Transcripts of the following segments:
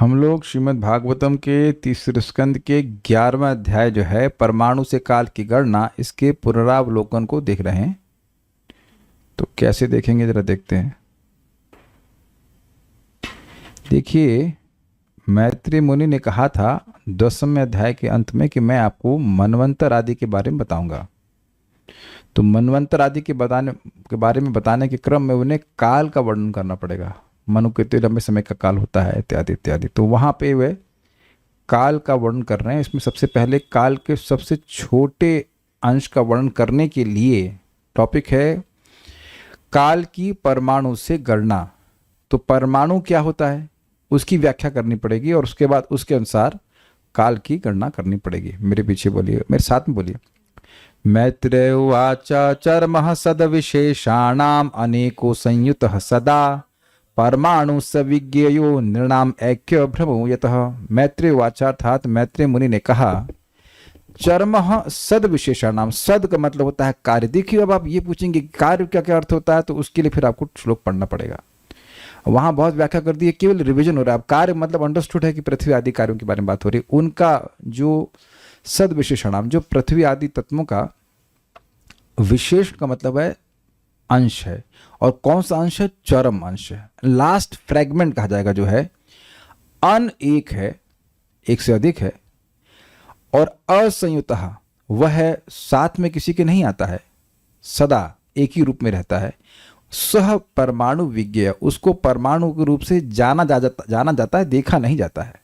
हम लोग श्रीमद् भागवतम के तीसरे स्कंद के 11वां अध्याय जो है परमाणु से काल की गणना, इसके पुनरावलोकन को देख रहे हैं। तो कैसे देखेंगे जरा देखते हैं। देखिए, मैत्रेय मुनि ने कहा था 10वें अध्याय के अंत में कि मैं आपको मनवंतर आदि के बारे में बताऊंगा। तो मनवंतर आदि के बारे में बताने के क्रम में उन्हें काल का वर्णन करना पड़ेगा। मनु कितने लंबे समय का काल होता है, इत्यादि इत्यादि। तो वहाँ पे वे काल का वर्णन कर रहे हैं। इसमें सबसे पहले काल के सबसे छोटे अंश का वर्णन करने के लिए टॉपिक है काल की परमाणु से गणना। तो परमाणु क्या होता है उसकी व्याख्या करनी पड़ेगी और उसके बाद उसके अनुसार काल की गणना करनी पड़ेगी। मेरे पीछे बोलिए, मेरे साथ में बोलिए। मैत्रेय उवाच चर्मः सद्विशेषाणाम् अनेको संयुतः सदा परमाणु सविज्ञेयो नृणाम ऐक्य भ्रमो यतः। मैत्रेय उवाच अर्थात मैत्रेय मुनि ने कहा चर्मः सद विशेषाणाम। सद का मतलब होता है कार्य। देखिए, अब आप ये पूछेंगे कार्य क्या क्या अर्थ होता है, तो उसके लिए फिर आपको श्लोक पढ़ना पड़ेगा। वहां बहुत व्याख्या कर दी है, केवल रिवीजन हो रहा है। अब कार्य मतलब अंडरस्टूड है कि पृथ्वी आदि कार्यों के बारे में बात हो रही है। उनका जो सद विशेषणाम, जो पृथ्वी आदि तत्वों का विशेष का मतलब है अंश है। और कौन सा अंश है? चरम अंश है, लास्ट फ्रेगमेंट कहा जाएगा। जो है अन एक है, एक से अधिक है, और असंयुतः वह है साथ में किसी के नहीं आता है, सदा एक ही रूप में रहता है। सह परमाणु विज्ञेय, उसको परमाणु के रूप से जाना जाता है, देखा नहीं जाता है।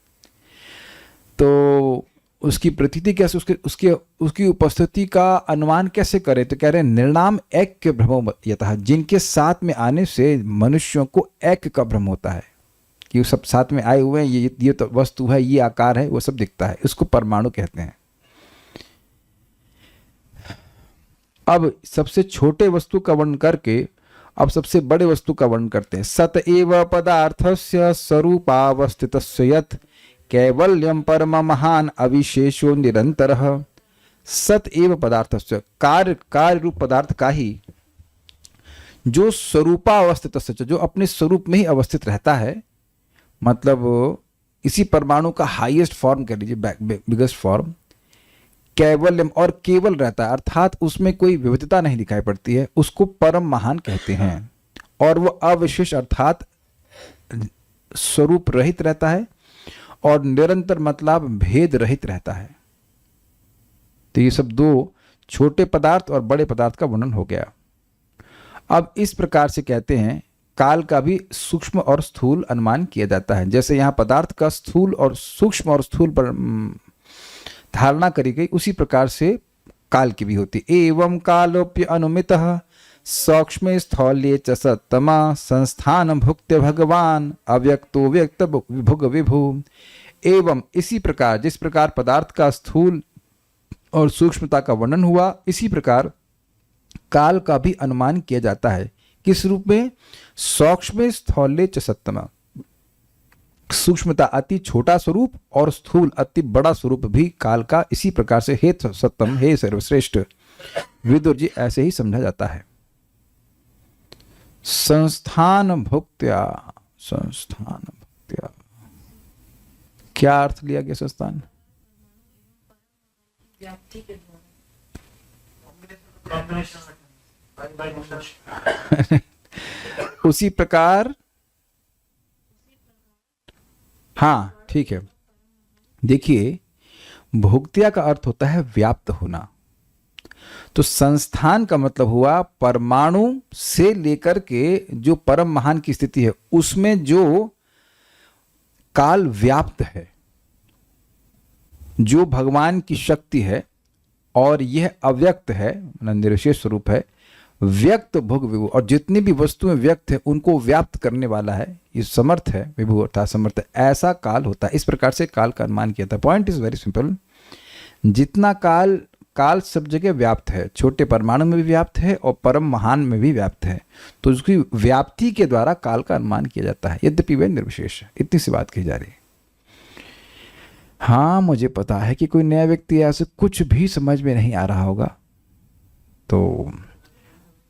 तो उसकी प्रतीति कैसे, उसकी उपस्थिति का अनुमान कैसे करें? तो कह रहे हैं निर्णाम ऐक्य भ्रमो यतः। जिनके साथ में आने से मनुष्यों को ऐक्य का भ्रम होता है कि वो सब साथ में आए हुए हैं, ये तो वस्तु है, ये आकार है, वो सब दिखता है, इसको परमाणु कहते हैं। अब सबसे छोटे वस्तु का वर्णन करके अब सबसे बड़े वस्तु का वर्णन करते हैं। सत एव पदार्थस्य स्वरूपावस्थितस्य यत् कैवल्यम परम महान अविशेषो निरंतरः। सत एव पदार्थस्य, कार्य रूप पदार्थ का ही जो स्वरूपावस्थितस्य, जो अपने स्वरूप में ही अवस्थित रहता है, मतलब इसी परमाणु का हाईएस्ट फॉर्म कह लीजिए, बिगेस्ट फॉर्म, कैवल्यम और केवल रहता है, अर्थात उसमें कोई विविधता नहीं दिखाई पड़ती है, उसको परम महान कहते हैं। और वह अविशेष अर्थात स्वरूप रहित रहता है, और निरंतर मतलब भेद रहित रहता है। तो ये सब दो छोटे पदार्थ और बड़े पदार्थ का वर्णन हो गया। अब इस प्रकार से कहते हैं काल का भी सूक्ष्म और स्थूल अनुमान किया जाता है। जैसे यहाँ पदार्थ का स्थूल और सूक्ष्म और स्थूल पर धारणा करी गई, उसी प्रकार से काल की भी होती। एवं कालोप्य अनुमितः सूक्ष्म स्थौल्ये च सत्तमा संस्थान भुक्त्य भगवान अव्यक्तो व्यक्त विभुग विभु। एवं इसी प्रकार, जिस प्रकार पदार्थ का स्थूल और सूक्ष्मता का वर्णन हुआ, इसी प्रकार काल का भी अनुमान किया जाता है। किस रूप में? सूक्ष्म स्थौल्ये च सत्तमा, सूक्ष्मता अति छोटा स्वरूप और स्थूल अति बड़ा स्वरूप भी काल का इसी प्रकार से हे सत्तम, हे सर्वश्रेष्ठ विदुर जी, ऐसे ही समझा जाता है। संस्थान भुक्त्या, संस्थान भुक्त्या क्या अर्थ लिया गया? संस्थान उसी प्रकार, हाँ ठीक है। देखिए, भुक्त्या का अर्थ होता है व्याप्त होना। तो संस्थान का मतलब हुआ परमाणु से लेकर के जो परम महान की स्थिति है, उसमें जो काल व्याप्त है, जो भगवान की शक्ति है, और यह अव्यक्त है, निर्विशेष स्वरूप है, व्यक्त भुग विभु, और जितनी भी वस्तुएं व्यक्त है उनको व्याप्त करने वाला है, ये समर्थ है, विभु अर्थात समर्थ है, ऐसा काल होता है। इस प्रकार से काल का अनुमान किया था। Point is very simple. जितना काल सब जगह व्याप्त है, छोटे परमाणु में भी व्याप्त है और परम महान में भी व्याप्त है, तो उसकी व्याप्ति के द्वारा काल का अनुमान किया जाता है, यद्यपि वह निर्विशेष है। इतनी सी बात कही जा रही है। हाँ, मुझे पता है कि कोई नया व्यक्ति ऐसे कुछ भी समझ में नहीं आ रहा होगा, तो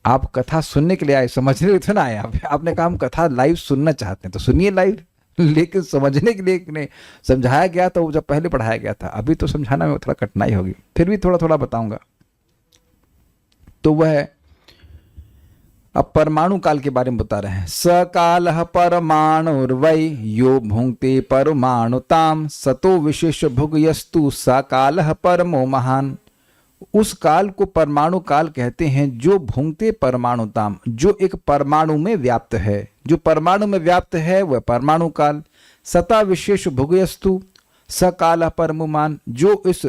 आप कथा सुनने के लिए आए, समझने के लिए ना आए। आपने कहा हम कथा लाइव सुनना चाहते हैं, तो सुनिए लाइव। लेकिन समझने के लिए नहीं समझाया गया था, वो जब पहले पढ़ाया गया था। अभी तो समझाना में थोड़ा कठिनाई होगी, फिर भी थोड़ा थोड़ा बताऊंगा। तो वह अब परमाणु काल के बारे में बता रहे हैं। सकाल परमाणुर्वै यो भुंक्ते परमाणुताम सतो विशेष भुगयस्तु सकाल परमो महान। उस काल को परमाणु काल कहते हैं जो भुंक्ते परमाणुताम, जो एक परमाणु में व्याप्त है, जो परमाणु में व्याप्त है वह परमाणु काल। सता विशेष भुगयस्तु सकाल परमुमान, जो इस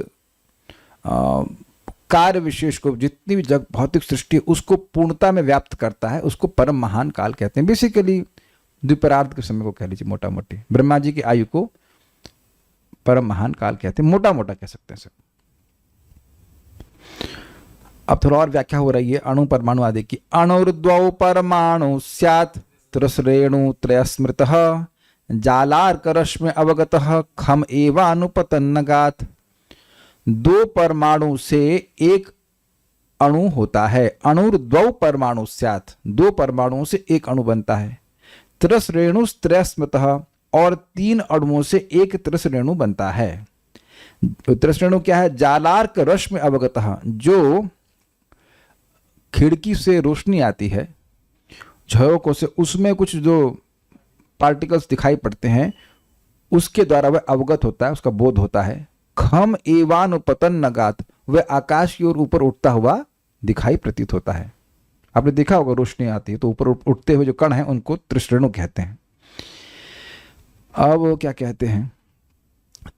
कार्य विशेष को, जितनी भी जग भौतिक सृष्टि है उसको पूर्णता में व्याप्त करता है, उसको परम महान काल कहते हैं। बेसिकली द्विपरार्ध के समय को कह लीजिए, मोटा मोटी ब्रह्मा जी की आयु को परम महान काल कहते हैं, मोटा मोटा कह सकते हैं सर। अब थोड़ा और व्याख्या हो रही है अणु परमाणु आदि की। अणुर्द्वौ परमाणु स्यात् त्रसरेणु त्रयस्मृतः जालार्क रश्मि अवगतः खम एवानुपतन्नगात्। दो परमाणु से एक अणु होता है। अणुर्द्वौ परमाणु स्यात्, दो परमाणुओं से एक अणु बनता है। त्रसरेणु त्रयस्मृतः, और तीन अणुओं से एक त्रसरेणु बनता है। त्रसरेणु क्या है? जालार्क रश्मि अवगतः, जो खिड़की से रोशनी आती है झरोकों से, उसमें कुछ जो पार्टिकल्स दिखाई पड़ते हैं उसके द्वारा वह अवगत होता है, उसका बोध होता है। खम एवानुपतन नगात, वह आकाश की ओर ऊपर उठता हुआ दिखाई प्रतीत होता है। आपने देखा होगा रोशनी आती है तो ऊपर उठते हुए जो कण हैं उनको त्रिश्रेणु कहते हैं। अब वो क्या कहते हैं?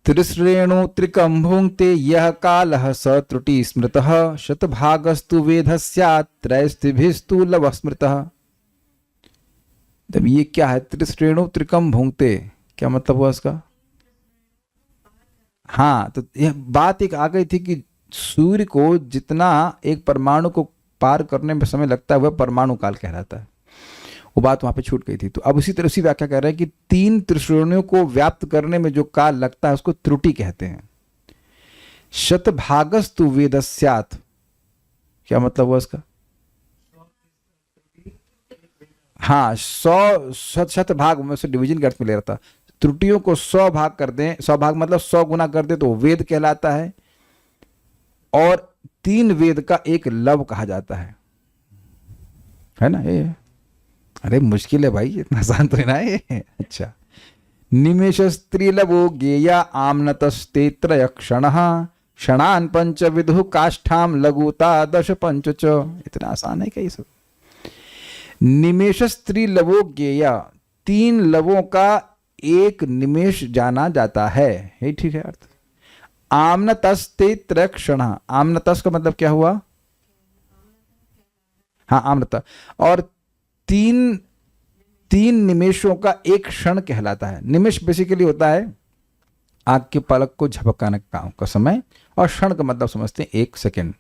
त्रिश्रेणु त्रिकम भुंक्ते यह कालः स त्रुटि स्मृतः शतभागस्तु वेद स्यात् त्रयस्त्रिभिस्तु लव स्मृतः। तब ये क्या है? त्रिश्रेणु त्रिकम भुंक्ते, क्या मतलब हुआ इसका? हाँ, तो यह बात एक आ गई थी कि सूर्य को जितना एक परमाणु को पार करने में समय लगता है वह परमाणु काल कहलाता है। वो बात वहां पे छूट गई थी। तो अब उसी तरह से व्याख्या कर रहे हैं कि तीन त्रिश्रेणियों को व्याप्त करने में जो काल लगता है उसको त्रुटि कहते हैं। शतभागस्तु वेदस्यात्, क्या मतलब हुआ इसका? हाँ, 100 शत भाग में से डिवीजन के अर्थ में ले रहा था। त्रुटियों को 100 भाग कर दें, 100 भाग मतलब 100 गुना कर दे तो वेद कहलाता है, और 3 वेद का एक लव कहा जाता है ना ये? अरे मुश्किल है भाई, इतना आसान तो ना ये। अच्छा, निमेश स्त्रीलवो गेया आमनतस्तेत्रय क्षणः क्षणान पंच विदु काष्ठाम लघुता दश पंच च। इतना आसान है क्या ये सब? निमेश स्त्री लवो गेया, 3 लवों का एक निमेश जाना जाता है, ये ठीक है अर्थ। आमनतस्ते त्रक्षण, आमनतस का मतलब क्या हुआ? हाँ, आमनत, और तीन निमेशों का एक क्षण कहलाता है। निमेश बेसिकली होता है आग के पलक को झपकाने का समय, और क्षण का मतलब समझते हैं 1 सेकेंड।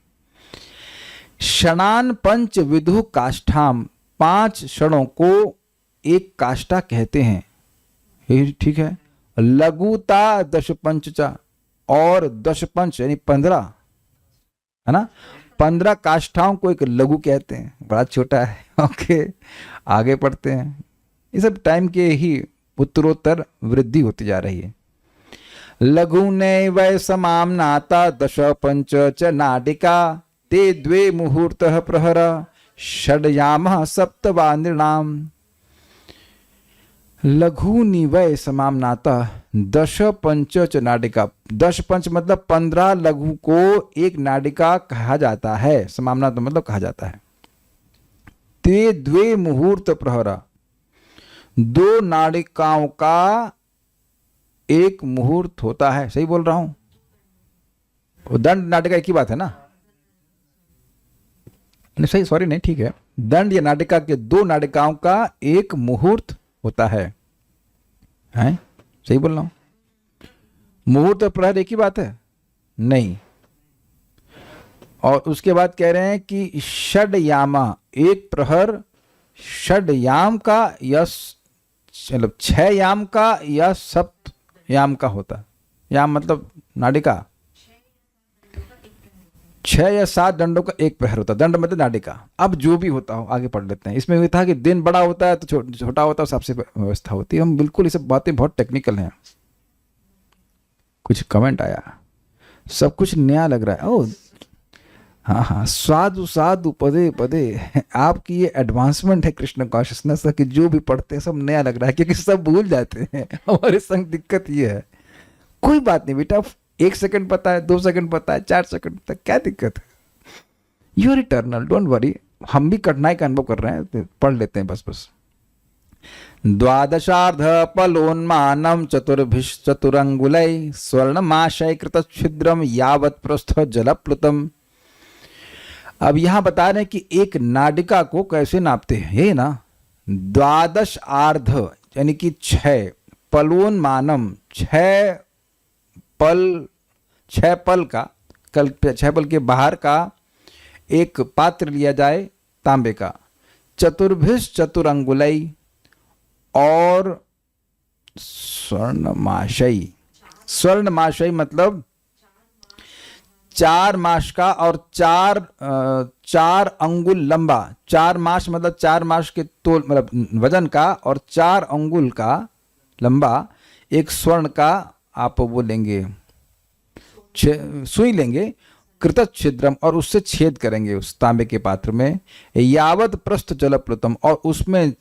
क्षणान पंच विदु काष्ठाम, 5 क्षणों को एक काष्ठा कहते हैं, ये ठीक है। लघुता दश पंचचा, और 10 पंच यानी 15, है ना? 15 काष्ठाओं को एक लघु कहते हैं, बड़ा छोटा है। ओके, आगे पढ़ते हैं। ये सब टाइम के ही उत्तरोत्तर वृद्धि होती जा रही है। लघु नैव समाम्नाता दश पंच च नाडिका ते 2 मुहूर्तः प्रहर षड्यामः सप्तवा नृणाम। लघु निवय समाम्नाता 10 पंच च नाडिका, 10 पंच मतलब 15 लघु को एक नाडिका कहा जाता है। समाम्ना तो मतलब कहा जाता है। ते 2 मुहूर्त प्रहरा, 2 नाडिकाओं का एक मुहूर्त होता है। सही बोल रहा हूं? दंड नाटिका एक ही बात है ना? नहीं सही, सॉरी नहीं, ठीक है। दंड या नाटिका के 2 नाटिकाओं का एक मुहूर्त होता है। हैं? सही बोल रहा हूं? मुहूर्त और प्रहर एक ही बात है? नहीं। और उसके बाद कह रहे हैं कि षड्यामा, एक प्रहर षड्याम का या मतलब 6 याम का या सप्त याम का होता है। याम मतलब नाडिका, 6 या 7 दंडों का एक प्रहर होता है। दंड मतलब नाटिका। अब जो भी होता हो आगे पढ़ लेते हैं। इसमें ये था कि दिन बड़ा होता है तो छोटा होता है, सबसे व्यवस्था होती है। हम बिल्कुल ये सब बातें बहुत टेक्निकल हैं। कुछ कमेंट आया, सब कुछ नया लग रहा है। ओ हाँ हाँ, साधु साधु पदे पदे। आपकी ये एडवांसमेंट है कृष्ण कॉन्शियसनेस का कि जो भी पढ़ते हैं सब नया लग रहा है, क्योंकि सब भूल जाते हैं। हमारे संग दिक्कत ये है। कोई बात नहीं बेटा, 1 सेकंड पता है, 2 सेकंड पता है, 4 सेकंड पता है, क्या दिक्कत है? You are eternal, don't worry. हम भी कठिनाई का अनुभव कर रहे हैं, तो पढ़ लेते हैं बस बस। द्वादशार्ध पलोन्मानम चतुरंगुलै स्वर्णमाशय कृत छिद्रम यावत पृष्ठ जलप्लुतम। अब यहां बता रहे हैं कि एक नाडिका को कैसे नापते हैं। ये ना, द्वादश आर्ध यानी कि 6, पलोन्मानम 6 पल, 6 पल का, कल 6 पल के बाहर का एक पात्र लिया जाए तांबे का, चतुर्भिष चतुरंगुलई, और स्वर्णमाशयी। स्वर्णमाशयी मतलब 4 मास का और 4 अंगुल लंबा। 4 मास मतलब 4 मास के तोल मतलब वजन का, और 4 अंगुल का लंबा एक स्वर्ण का आप वो लेंगे, सुई लेंगे, कृत छिद्रम, और उससे छेद करेंगे उस तांबे के पात्र में, यावत पृष्ठ जलप्लुतम, और उसमें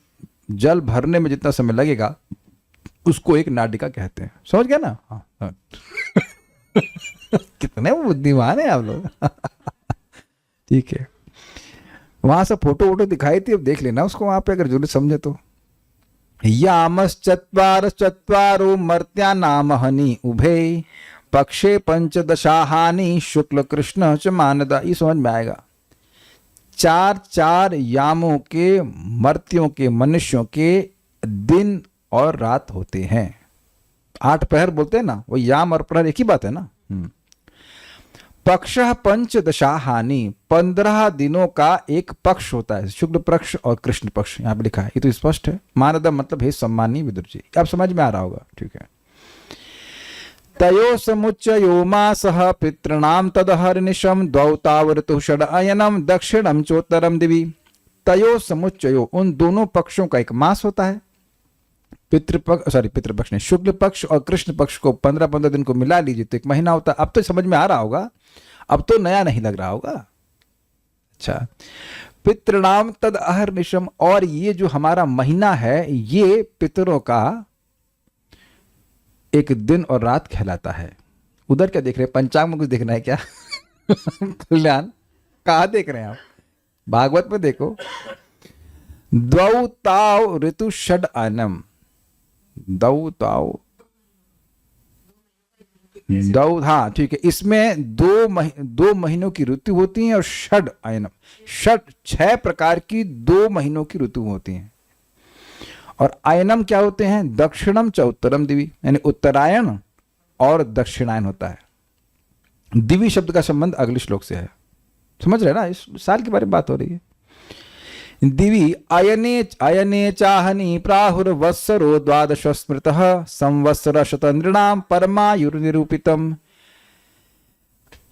जल भरने में जितना समय लगेगा उसको एक नाडिका कहते हैं। समझ गया ना? हाँ। कितने बुद्धिमान है आप लोग। ठीक है, वहां से फोटो वोटो दिखाई थी, अब देख लेना उसको वहां पे अगर जरूर समझे तो। यामश्चत्वारो मर्त्या नाम हनि उभे पक्षे 15 शुक्ल कृष्ण च मानदा। ये समझ में आएगा। 4 यामों के, मर्त्यों के, मनुष्यों के दिन और रात होते हैं। 8 प्रहर बोलते हैं ना, वो याम और प्रहर एक ही बात है ना। पक्ष 15 15 दिनों का एक पक्ष होता है, शुक्ल पक्ष और कृष्ण पक्ष। यहां पर लिखा है, ये तो स्पष्ट है। मानद मतलब हे सम्मानी विदुर जी, अब समझ में आ रहा होगा। ठीक है। तयो समुच्चयो मासः पितॄणां तदहर्निशं द्वौ तावऋतुः षडअयनं दक्षिणं चोत्तरं दिवि। तयो समुच्चयो, उन दोनों पक्षों का एक मास होता है। पितृपक्ष ने शुक्ल पक्ष और कृष्ण पक्ष को 15-15 दिन को मिला लीजिए तो एक महीना होता है। अब तो समझ में आ रहा होगा, अब तो नया नहीं लग रहा होगा। अच्छा, पितृणाम तद अहर्निशम, और ये जो हमारा महीना है ये पितरों का एक दिन और रात कहलाता है। उधर क्या देख रहे हैं? पंचांग में कुछ देखना है क्या? कल्याण कहाँ देख रहे हैं आप? भागवत में देखो। द्वौ ताव ऋतु षड अनम, दौ ताव दौ, हाँ ठीक है। इसमें 2 महीनों की ऋतु होती है, और षड अयनम, 6 प्रकार की 2 महीनों की ऋतु होती हैं। और अयनम क्या होते हैं? दक्षिणम च उत्तरम दिवी, यानी उत्तरायण और दक्षिणायन होता है। दिवी शब्द का संबंध अगले श्लोक से है। समझ रहे ना? इस साल के बारे में बात हो रही है। दिवी अयने चाहनि प्राहुर्वत्सरो 12 स्मृतः संवत्सर शतन्द्रिणाम परमायुर्निरूपितम।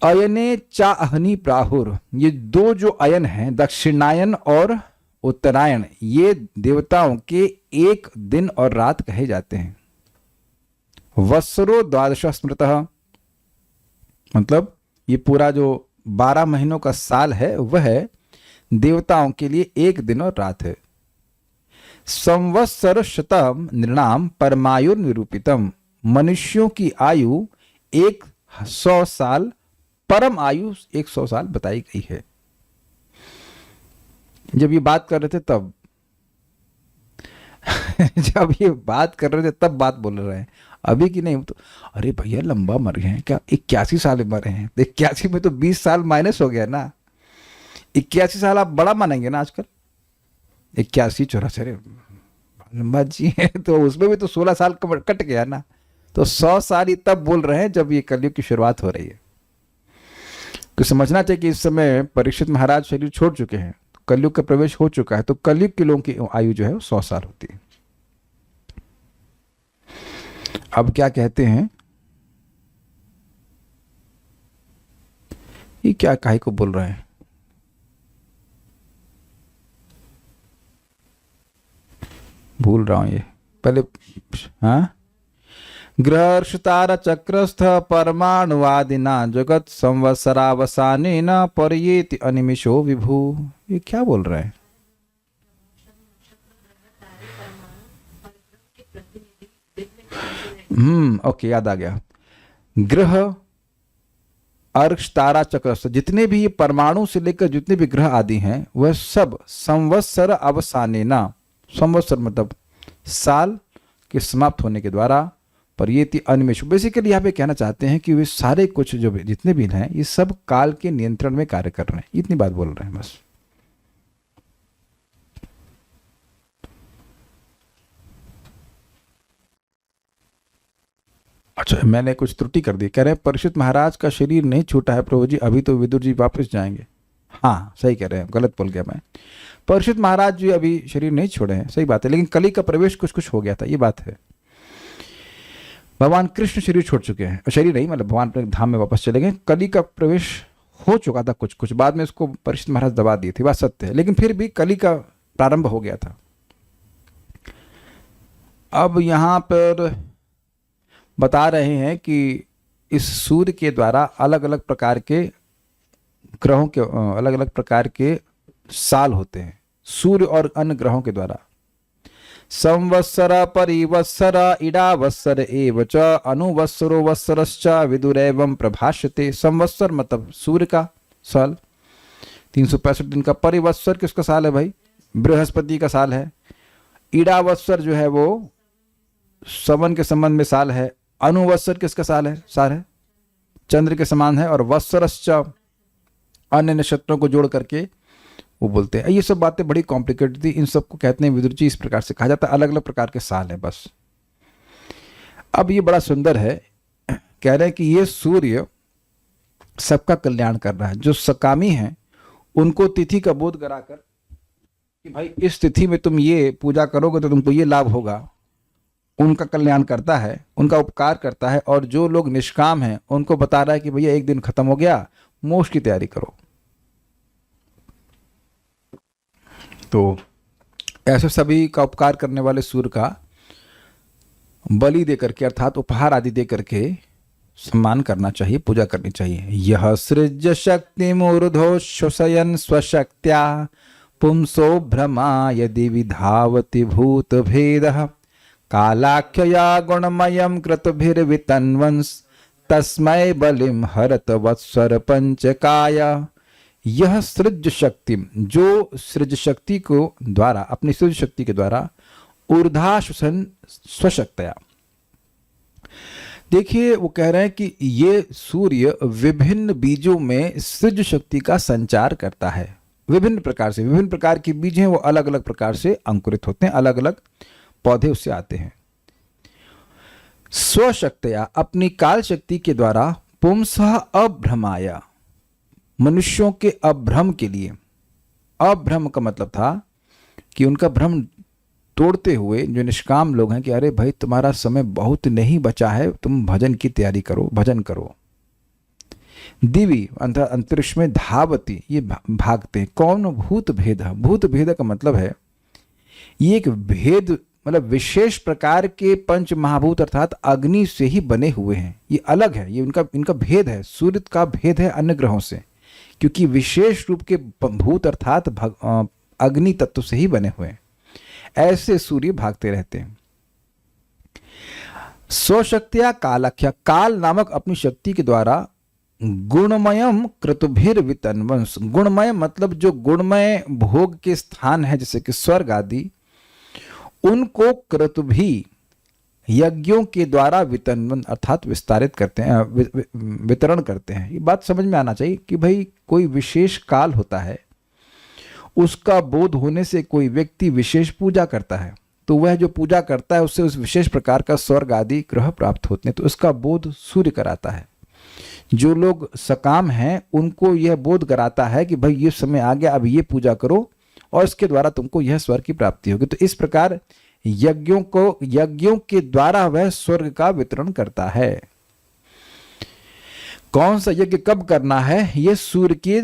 अयने चाहनि प्राहुर, ये 2 जो अयन हैं, दक्षिणायन और उत्तरायण, ये देवताओं के एक दिन और रात कहे जाते हैं। वत्सरो 12 स्मृतः मतलब ये पूरा जो 12 महीनों का साल है वह देवताओं के लिए एक दिन और रात है। संवत्सर शतम नृणाम परमायुर निरूपितम, मनुष्यों की आयु 100 साल, परम आयु 100 साल बताई गई है। जब ये बात कर रहे थे तब जब ये बात कर रहे थे तब बात बोल रहे हैं, अभी की नहीं। तो अरे भैया लंबा मर गए हैं क्या? 81 साल मरे हैं। 81 में तो 20 साल माइनस हो गया ना। 81 साल आप बड़ा मानेंगे ना आजकल? 81 84, अरे लंबा जी है, तो उसमें भी तो 16 साल कट गया ना। तो 100 साल ही तब बोल रहे हैं जब ये कलयुग की शुरुआत हो रही है। तो समझना चाहिए कि इस समय परीक्षित महाराज शरीर छोड़ चुके हैं, कलयुग का प्रवेश हो चुका है, तो कलयुग के लोगों की आयु जो है वो 100 साल होती है। अब क्या कहते हैं? ये क्या काहे को बोल रहे हैं? भूल रहा हूं ये पहले। हाँ, ग्रहर्षतार चक्रस्थ परमाणुवादिना जगत संवत्सरावसाने न पर्येति अनिमिषो विभु। ये क्या बोल रहे हैं? ओके, याद आ गया। ग्रह, अर्क्ष, तारा, चक्रस्थ, जितने भी ये परमाणु से लेकर जितने भी ग्रह आदि हैं वह सब संवत्सर अवसाने ना, संवत्सर मतलब साल के समाप्त होने के द्वारा, पर ये अनिमेश, बेसिकली यहाँ पे कहना चाहते हैं कि वे सारे कुछ जो जितने भी हैं ये सब काल के नियंत्रण में कार्य कर रहे हैं, इतनी बात बोल रहे हैं बस। अच्छा, मैंने कुछ त्रुटि कर दी। कह रहे हैं परीक्षित महाराज का शरीर नहीं छूटा है प्रभु जी, अभी तो विदुर जी वापस जाएंगे। हाँ, सही कह रहे हैं, गलत बोल गया मैं। परीक्षित महाराज जी अभी शरीर नहीं छोड़े हैं, सही बात है, लेकिन कली का प्रवेश कुछ कुछ हो गया था, ये बात है। भगवान कृष्ण शरीर छोड़ चुके हैं, शरीर नहीं मतलब भगवान अपने धाम में वापस चले गए, कली का प्रवेश हो चुका था कुछ कुछ, बाद में उसको परीक्षित महाराज दबा दिए थे, बात सत्य है, लेकिन फिर भी कली का प्रारंभ हो गया था। अब यहाँ पर बता रहे हैं कि इस सूर्य के द्वारा अलग अलग प्रकार के ग्रहों के अलग अलग प्रकार के साल होते हैं, सूर्य और अन्य ग्रहों के द्वारा। संवत्सर परिवत्सर इडावत्सर एव च अनुवत्सरो वत्सरश्च विदुरैवं प्रभाष्यते। संवत्सर मतलब सूर्य का साल 365 दिन का, परिवत्सर किसका साल है भाई? बृहस्पति का साल है। इडावत्सर जो है वो समन के संबंध में साल है। अनुवत्सर किसका साल है? चंद्र के समान है। और वत्सरश्च अन्य नक्षत्रों को जोड़ करके वो बोलते हैं। ये सब बातें बड़ी कॉम्प्लिकेटेड थी, इन सबको कहते हैं विदुर जी, इस प्रकार से कहा जाता है, अलग अलग प्रकार के साल हैं बस। अब ये बड़ा सुंदर है, कह रहे हैं कि ये सूर्य सबका कल्याण कर रहा है। जो सकामी हैं उनको तिथि का बोध कराकर कि भाई इस तिथि में तुम ये पूजा करोगे तो तुमको ये लाभ होगा, उनका कल्याण करता है, उनका उपकार करता है। और जो लोग निष्काम हैं उनको बता रहा है कि भैया एक दिन खत्म हो गया, मोक्ष की तैयारी करो। तो ऐसे सभी का उपकार करने वाले सूर्य का बलि देकर के अर्थात उपहार आदि देकर के सम्मान करना चाहिए, पूजा करनी चाहिए। यह सृज्य शक्ति मूर्धो श्वसयन स्वशक्त्या पुंसो भ्रमा यदि विधावति भूत भेद कालाख्यया गुणमयम कृतभिर्वितन्वंस तस्मै बलिम हरत वत्सर पंचकाय। यह सृज शक्ति, जो सृज शक्ति को द्वारा, अपनी सृज शक्ति के द्वारा ऊर्ध्वाश्वसन स्वशक्तया। देखिए वो कह रहे हैं कि ये सूर्य विभिन्न बीजों में सृज शक्ति का संचार करता है। विभिन्न प्रकार से, विभिन्न प्रकार के बीज हैं, वो अलग अलग प्रकार से अंकुरित होते हैं, अलग अलग पौधे उससे आते हैं। स्वशक्तया अपनी काल शक्ति के द्वारा पुंसः अभ्रमाया, मनुष्यों के अभ्रम के लिए। अभ्रम का मतलब था कि उनका भ्रम तोड़ते हुए जो निष्काम लोग हैं कि अरे भाई तुम्हारा समय बहुत नहीं बचा है, तुम भजन की तैयारी करो, भजन करो। दिवी अंतरिक्ष में धावती, ये भागते हैं। कौन? भूत भेद। भूत भेद का मतलब है ये एक भेद, मतलब विशेष प्रकार के पंच महाभूत अर्थात अग्नि से ही बने हुए हैं। ये अलग है, ये इनका भेद है। सूर्य का भेद है अन्य ग्रहों से, क्योंकि विशेष रूप के भूत अर्थात अग्नि तत्व से ही बने हुए हैं। ऐसे सूर्य भागते रहते हैं। स्वशक्तिया कालाख्या, काल नामक अपनी शक्ति के द्वारा गुणमयम क्रतुभिर वितन्वंस। गुणमय मतलब जो गुणमय भोग के स्थान है जैसे कि स्वर्ग आदि, उनको क्रतुभि यज्ञों के द्वारा वितन्वन अर्थात विस्तारित करते हैं, वितरण करते हैं। ये बात समझ में आना चाहिए कि भाई कोई विशेष काल होता है, उसका बोध होने से कोई व्यक्ति विशेष पूजा करता है, तो वह जो पूजा करता है उससे उस विशेष प्रकार का स्वर्ग आदि ग्रह प्राप्त होते हैं, तो इसका बोध सूर्य कराता है। जो लोग सकाम हैं उनको यह बोध कराता है कि भाई ये समय आ गया, अब ये पूजा करो और इसके द्वारा तुमको यह स्वर्ग की प्राप्ति होगी। तो इस प्रकार यज्ञों के द्वारा वह स्वर्ग का वितरण करता है। कौन सा यज्ञ कब करना है ये सूर्य की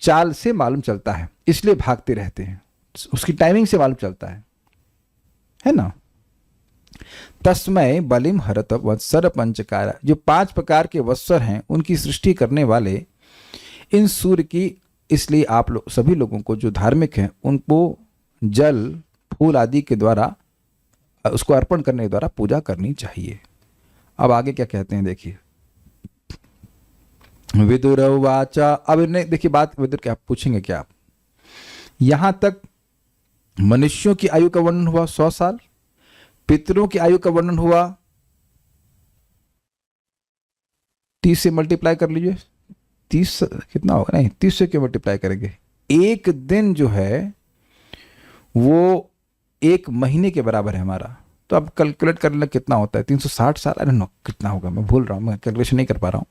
चाल से मालूम चलता है, इसलिए भागते रहते हैं, उसकी टाइमिंग से मालूम चलता है ना। तस्मय बलिम हरत वत्सर पंचकारा, जो 5 प्रकार के वत्सर हैं उनकी सृष्टि करने वाले इन सूर्य की, इसलिए आप लोग सभी लोगों को जो धार्मिक हैं उनको जल फूल आदि के द्वारा उसको अर्पण करने के द्वारा पूजा करनी चाहिए। अब आगे क्या कहते हैं देखिए। विदुर वाचा, अब इन्हें देखिए बात, विदुर क्या पूछेंगे क्या आप, यहां तक मनुष्यों की आयु का वर्णन हुआ 100 साल, पितरों की आयु का वर्णन हुआ 30 से मल्टीप्लाई कर लीजिए, 30 कितना होगा, नहीं 30 से क्यों मल्टीप्लाई करेंगे, एक दिन जो है वो 1 महीने के बराबर है हमारा। तो अब कैलकुलेट कर लेना कितना होता है, 360 साल, अरे नो कितना होगा, मैं भूल रहा हूँ, मैं कैलकुलेशन नहीं कर पा रहा हूँ।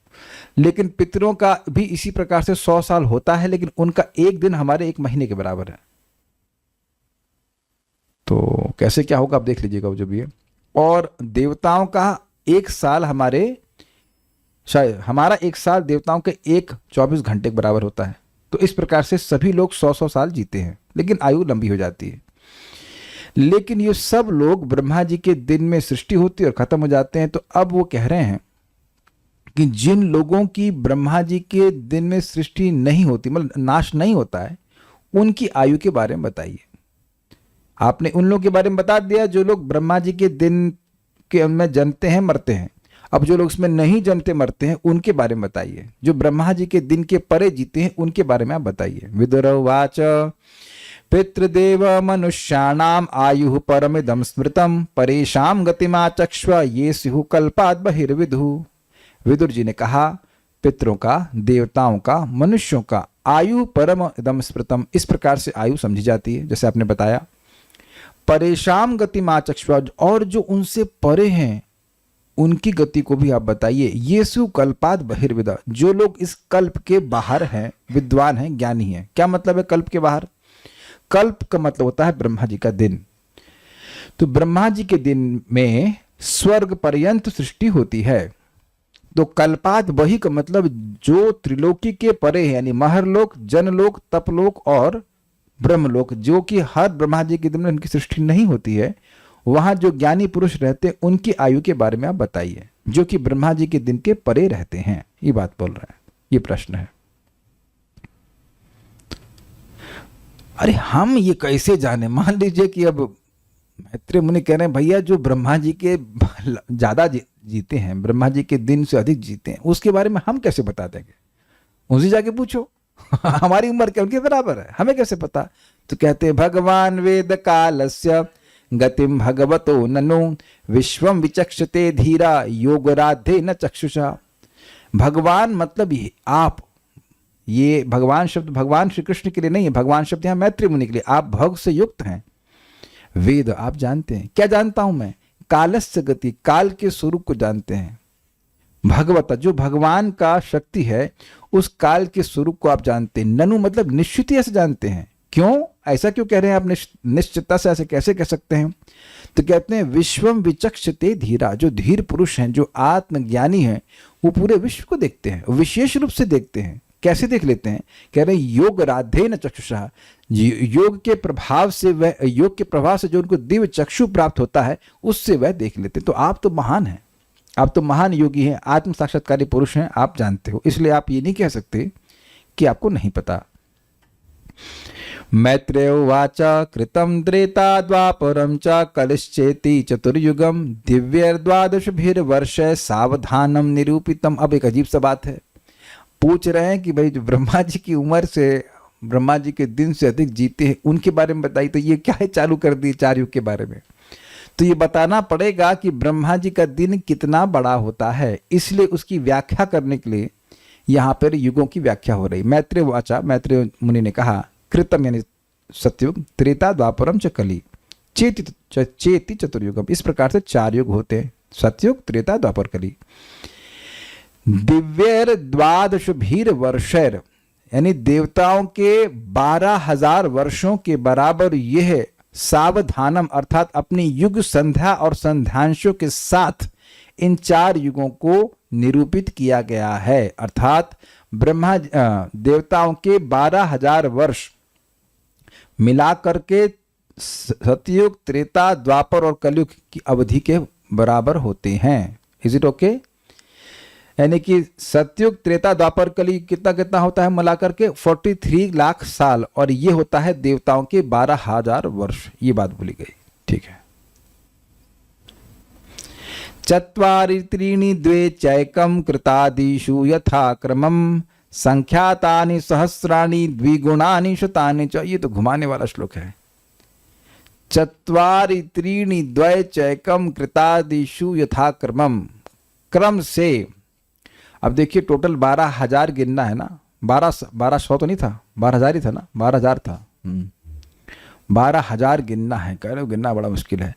लेकिन पितरों का भी इसी प्रकार से 100 साल होता है, लेकिन उनका एक दिन हमारे 1 महीने के बराबर है। तो कैसे क्या होगा आप देख लीजिएगा वो जो भी है। और देवताओं का 1 साल हमारा 1 साल देवताओं के 24 घंटे के बराबर होता है। तो इस प्रकार से सभी लोग 100 साल जीते हैं, लेकिन आयु लंबी हो जाती है। लेकिन ये सब लोग ब्रह्मा जी के दिन में सृष्टि होती है और खत्म हो जाते हैं। तो अब वो कह रहे हैं कि जिन लोगों की ब्रह्मा जी के दिन में सृष्टि नहीं होती, मतलब नाश नहीं होता है, उनकी आयु के बारे में बताइए। आपने उन लोगों के बारे में बता दिया जो लोग ब्रह्मा जी के दिन के में जन्मते हैं मरते हैं। अब जो लोग उसमें नहीं जन्मते मरते हैं उनके बारे में बताइए। जो ब्रह्मा जी के दिन के परे जीते हैं उनके बारे में आप बताइए। विदुरवाच पितृदेव मनुष्याणाम आयु परमिदम स्मृतम परेशाम गतिमा चक्ष्व ये स्युः कल्पाद बहिर्विदु। विदुर जी ने कहा पितरों का, देवताओं का, मनुष्यों का आयु परम इदम स्मृतम, इस प्रकार से आयु समझी जाती है जैसे आपने बताया। परेशाम गतिमा चक्ष्व, और जो उनसे परे हैं उनकी गति को भी आप बताइए। येसु कल्पाद बहिर्विदा, जो लोग इस कल्प के बाहर हैं, विद्वान हैं, ज्ञानी हैं। क्या मतलब है कल्प के बाहर? कल्प का मतलब होता है ब्रह्मा जी का दिन। तो ब्रह्मा जी के दिन में स्वर्ग पर्यंत सृष्टि होती है। तो कल्पाद वही का मतलब जो त्रिलोकी के परे है, यानी महरलोक, जनलोक, तपलोक और ब्रह्मलोक, जो कि हर ब्रह्मा जी के दिन में उनकी सृष्टि नहीं होती है, वहां जो ज्ञानी पुरुष रहते हैं उनकी आयु के बारे में आप बताइए, जो कि ब्रह्मा जी के दिन के परे रहते हैं। ये बात बोल रहे हैं, ये प्रश्न है। अरे हम ये कैसे जाने? मान लीजिए कि अब मैत्रेय मुनि कह रहे हैं भैया जो ब्रह्मा जी के ज्यादा जीते हैं, ब्रह्मा जी के दिन से अधिक जीते हैं, उसके बारे में हम कैसे बता देंगे? उनसे जाके पूछो। हमारी उम्र क्या उनके बराबर है, हमें कैसे पता? तो कहते हैं भगवान वेद कालस्य गतिम भगवतो ननु विश्वम विचक्षते धीरा योगराधे न चक्षुषा। भगवान मतलब ये आप, ये भगवान शब्द भगवान श्री कृष्ण के लिए नहीं है, भगवान शब्द यहाँ मैत्रेय मुनि के लिए। आप भोग से युक्त हैं, वेद आप जानते हैं। क्या जानता हूं मैं? कालस्य गति, काल के स्वरूप को जानते हैं। भगवत, जो भगवान का शक्ति है, उस काल के स्वरूप को आप जानते हैं। ननु मतलब निश्चित से जानते हैं। क्यों ऐसा क्यों कह रहे हैं आप? निश्चितता से ऐसे कैसे कह सकते हैं? तो कहते हैं विश्वम विचक्षते धीरा, जो धीर पुरुष हैं, जो आत्मज्ञानी हैं, वो पूरे विश्व को देखते हैं, विशेष रूप से देखते हैं। कैसे देख लेते हैं? कह रहे हैं योग राधे न चक्षुषा, योग के प्रभाव से वह, योग के प्रभाव से जो उनको दिव्य चक्षु प्राप्त होता है उससे वह देख लेते हैं। तो आप तो महान हैं, आप तो महान योगी हैं, आत्म साक्षात्कारी पुरुष हैं, आप जानते हो, इसलिए आप ये नहीं कह सकते कि आपको नहीं पता। मैत्रेय वाचा कृतम त्रेता द्वापरम च कलिश्चेति चतुर्युगम दिव्य द्वादशभिर्वर्ष सावधानम निरूपितम। अब एक अजीब सा बात है, पूछ रहे हैं कि भाई जो ब्रह्मा जी की उम्र से, ब्रह्मा जी के दिन से अधिक जीते हैं, उनके बारे में बताइए। तो ये क्या है, चालू कर दी 4 युग के बारे में। तो ये बताना पड़ेगा कि ब्रह्मा जी का दिन कितना बड़ा होता है, इसलिए उसकी व्याख्या करने के लिए यहाँ पर युगों की व्याख्या हो रही। मैत्रेय वाचा, मैत्रेय मुनि ने कहा कृतम यानी सतयुग, त्रेता द्वापरम च कली, चेति चतुर्युगम। इस प्रकार से 4 युग होते हैं, सतयुग, त्रेता, द्वापर, कली। दिव्यर द्वादशभिर वर्षैर, यानी देवताओं के 12,000 वर्षों के बराबर यह सावधानम अर्थात अपनी युग संध्या और संध्यांशों के साथ इन 4 युगों को निरूपित किया गया है। अर्थात ब्रह्मा देवताओं के 12,000 वर्ष मिला करके सतयुग, त्रेता, द्वापर और कलयुग की अवधि के बराबर होते हैं। Is it okay? यानी कि सतयुग, त्रेता, द्वापर, कलयुग कितना कितना होता है मिलाकर के 43 लाख साल, और ये होता है देवताओं के 12,000 वर्ष। ये बात भूली गई, ठीक है। चत्वारि त्रीणि द्वे चैकम कृतादिषु यथा क्रमम संख्यातानि सहस्राणि द्विगुणानि शतानि च। ये तो घुमाने वाला श्लोक है। चत्वारि त्रीणि द्वय चैकम कृतादिषु यथा क्रमम, क्रम से। अब देखिए टोटल 12,000 गिनना है ना, 1200 तो नहीं था, 12,000 ही था ना, 12,000 था। 12,000 गिनना है, कह रहे हो गिनना बड़ा मुश्किल है।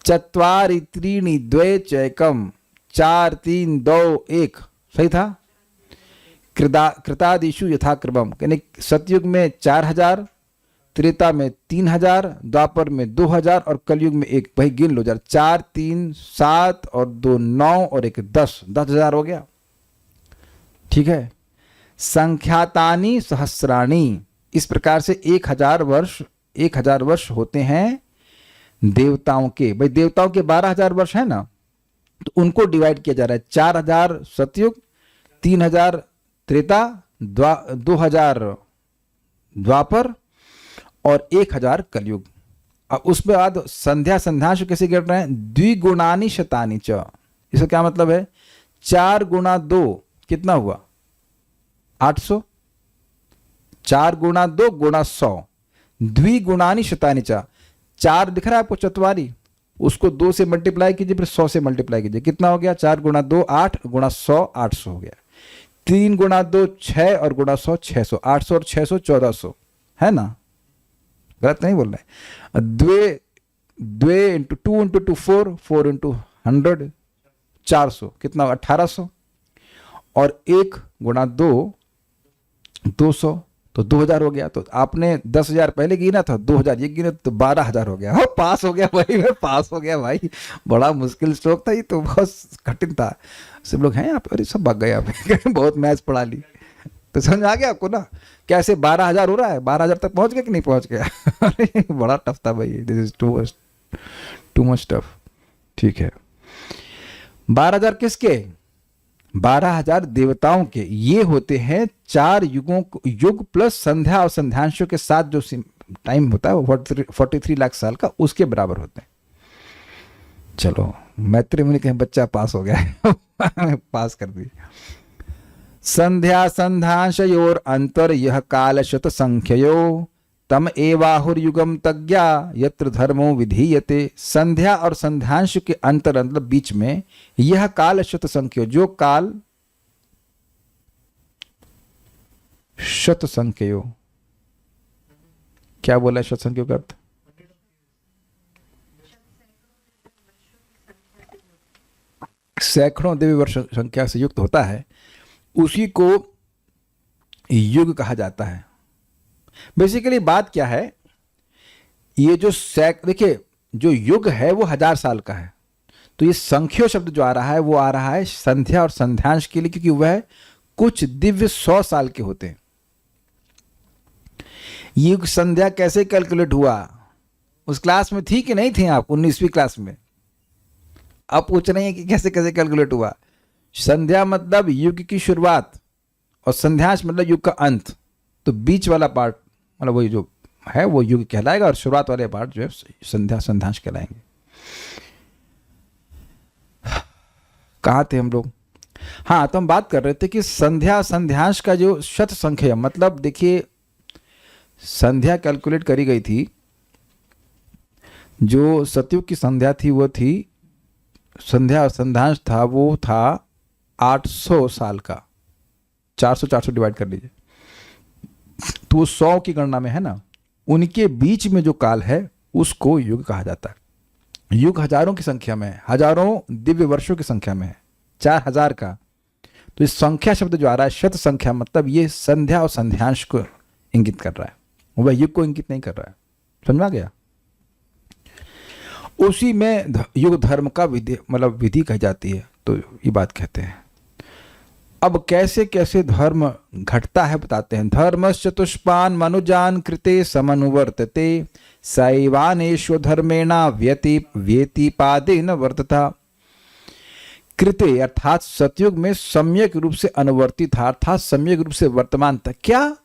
चत्वारि त्रीणि द्वे चैकम, 4 3 2 1, सही था। कृतादिषु यथाक्रमम, यानी सतयुग में 4,000, त्रेता में 3,000, द्वापर में 2,000 और कलयुग में 1। भाई गिन लो जरा, 4 3 7 और 2 9 और 1 10, 10,000 हो गया, ठीक है। संख्यातानि सहस्राणि, इस प्रकार से 1,000 वर्ष होते हैं देवताओं के। भाई देवताओं के 12,000 वर्ष है ना, तो उनको डिवाइड किया जा रहा है। 4,000 सतयुग, 3,000 त्रेता, 2,000 द्वापर और 1,000 कलयुग। अब उसके बाद संध्या संध्यांश कैसे गिर रहे हैं? द्विगुणानि शतानि च। इसका क्या मतलब है? 4 गुणा 2 कितना हुआ? 800। 4 गुणा 2 गुणा 100, द्विगुणानि शतानि च। 4 दिख रहा है आपको चत्वारी, उसको 2 से मल्टीप्लाई कीजिए, फिर 100 से मल्टीप्लाई कीजिए, कितना हो गया? 4 गुणा 2 8 गुणा 100 800 हो गया। 3 गुणा 2 6 और गुणा 100 600, 800 और 600 1400, है ना? गलत नहीं बोल रहे। द्वे इंटू 2 इंटू 2 4, 4 इंटू 100 400, कितना? 1800। और 1 गुणा 2 200, तो 2,000 हो गया। तो आपने 10,000 पहले गिना था, 2,000 ये गिना तो 12,000 हो गया। हाँ, पास हो गया भाई, मैं पास हो गया भाई। बड़ा मुश्किल श्लोक था ये तो, बहुत कठिन था। सब लोग हैं यहाँ पे, अरे सब भाग गए यहाँ पे बहुत मैथ्स पढ़ा ली, तो समझ आ गया आपको ना कैसे 12,000 हो रहा है? 12,000 तक पहुंच गया कि नहीं पहुंच गया? अरे बड़ा टफ था भाई, this is too much tough, ठीक है। 12,000 किसके? 12,000 देवताओं के। ये होते हैं 4 युग प्लस संध्या और संध्यांशों के साथ जो टाइम होता है वो 43 लाख साल का, उसके बराबर होते हैं। चलो मैत्री मुनि कहीं बच्चा पास हो गया पास कर दिया। संध्या संध्यांशयोर अंतर यह काल शत संख्ययो तम एवाहुर्युगम तज्ञा यत्र धर्मो विधीयते। संध्या और संध्यांश के अंतर मतलब बीच में यह काल शत संख्यो, जो काल शत संख्यो, क्या बोला शत संख्यो का अर्थ? सैकड़ों दिव्य वर्ष संख्या से युक्त होता है, उसी को युग कहा जाता है। बेसिकली बात क्या है, ये जो देखिए जो युग है वो 1000 साल का है, तो ये संख्यो शब्द जो आ रहा है वो आ रहा है संध्या और संध्यांश के लिए, क्योंकि वह कुछ दिव्य 100 साल के होते हैं। युग संध्या कैसे कैलकुलेट हुआ? उस क्लास में थी कि नहीं थी आप? 19वीं क्लास में। अब पूछ रहे हैं कि कैसे कैसे कैलकुलेट हुआ। संध्या मतलब युग की शुरुआत और संध्यांश मतलब युग का अंत, तो बीच वाला पार्ट मतलब वही जो है वो युग कहलाएगा और शुरुआत वाले पार्ट जो है संध्या संध्यांश कहलाएंगे। कहाँ थे हम लोग? हाँ, तो हम बात कर रहे थे कि संध्या संध्यांश का जो शत संख्या, मतलब देखिए संध्या कैलकुलेट करी गई थी, जो सतयुग की संध्या थी वो थी, संध्या और संध्यांश था वो था 800 साल का। 400 डिवाइड कर लीजिए तो वो 100 की गणना में है ना। उनके बीच में जो काल है उसको युग कहा जाता है। युग हजारों की संख्या में है, हजारों दिव्य वर्षों की संख्या में है, 4000 का। तो इस संख्या शब्द जो आ रहा है शत संख्या, मतलब ये संध्या और संध्यांश को इंगित कर रहा है, वह युग को इंगित नहीं कर रहा है। समझा गया? उसी में युग धर्म का विधि मतलब विधि कही जाती है, तो ये बात कहते हैं। अब कैसे कैसे धर्म घटता है बताते हैं। धर्मश्चतुष्पान मनुजान कृते समनुवर्तते सैवानेश्व धर्मेणा व्यतिपादेन वर्तता। कृते अर्थात सतयुग में सम्यक रूप से अनुवर्तित था, अर्थात सम्यक रूप से वर्तमान था। क्या?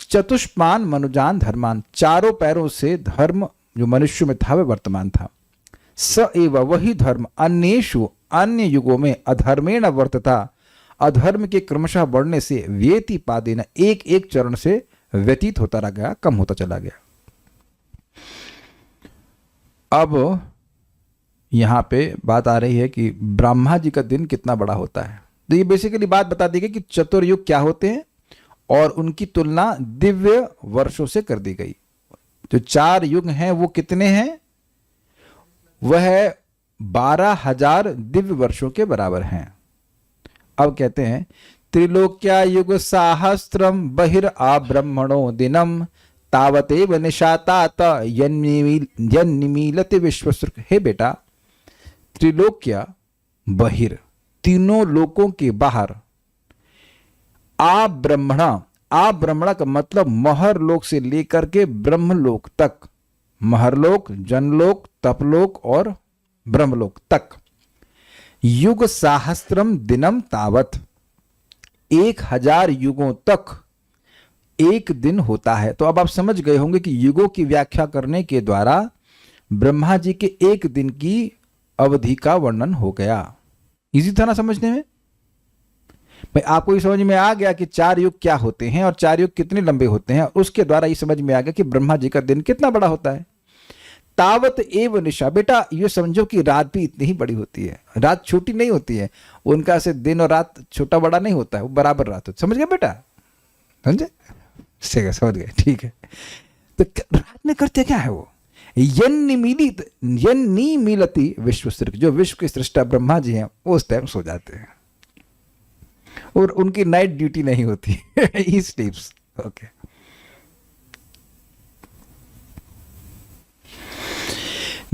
चतुष्पान मनुजान धर्मान, चारों पैरों से धर्म जो मनुष्य में था वह वर्तमान था। स एव वही धर्म अन्येषु अन्य युगों में अधर्मेण वर्तता, अधर्म के क्रमशः बढ़ने से व्यतिपादेन एक एक चरण से व्यतीत होता रह गया, कम होता चला गया। अब यहां पे बात आ रही है कि ब्रह्मा जी का दिन कितना बड़ा होता है। तो ये बेसिकली बात बता दी गई कि चतुर्युग क्या होते हैं और उनकी तुलना दिव्य वर्षों से कर दी गई। जो 4 युग हैं वो कितने हैं? वह 12,000 दिव्य वर्षों के बराबर हैं। अब कहते हैं त्रिलोक्या युग सहस्त्रम बहिर ब्रह्मणो दिनम तावतेव निशातात यन्निमीलते विश्वसृक्। हे बेटा, त्रिलोक्या बहिर, तीनों लोकों के बाहर, ब्रह्मणा का मतलब महरलोक से लेकर के ब्रह्मलोक तक, महरलोक, जनलोक, तपलोक और ब्रह्मलोक तक, युग सहस्त्रम दिनम तावत, 1000 युगों तक एक दिन होता है। तो अब आप समझ गए होंगे कि युगों की व्याख्या करने के द्वारा ब्रह्मा जी के एक दिन की अवधि का वर्णन हो गया। इजी था ना समझने में? भाई आपको ये समझ में आ गया कि 4 युग क्या होते हैं और 4 युग कितने लंबे होते हैं, उसके द्वारा ये समझ में आ गया कि ब्रह्मा जी का दिन कितना बड़ा होता है। तावत एव निशा, बेटा ये समझो कि रात भी इतनी ही बड़ी होती है, रात छोटी नहीं होती है। उनका से दिन और रात छोटा बड़ा नहीं होता है, वो बराबर रात होती। समझ गए बेटा? समझे? समझ गए, ठीक है। तो रात में करते क्या है वो? यन्निमीलति विश्वसृक्, जो विश्व के सृष्टा ब्रह्मा जी हैं वो उस टाइम सो जाते हैं और उनकी नाइट ड्यूटी नहीं होती। ही स्लीप्स। ओके।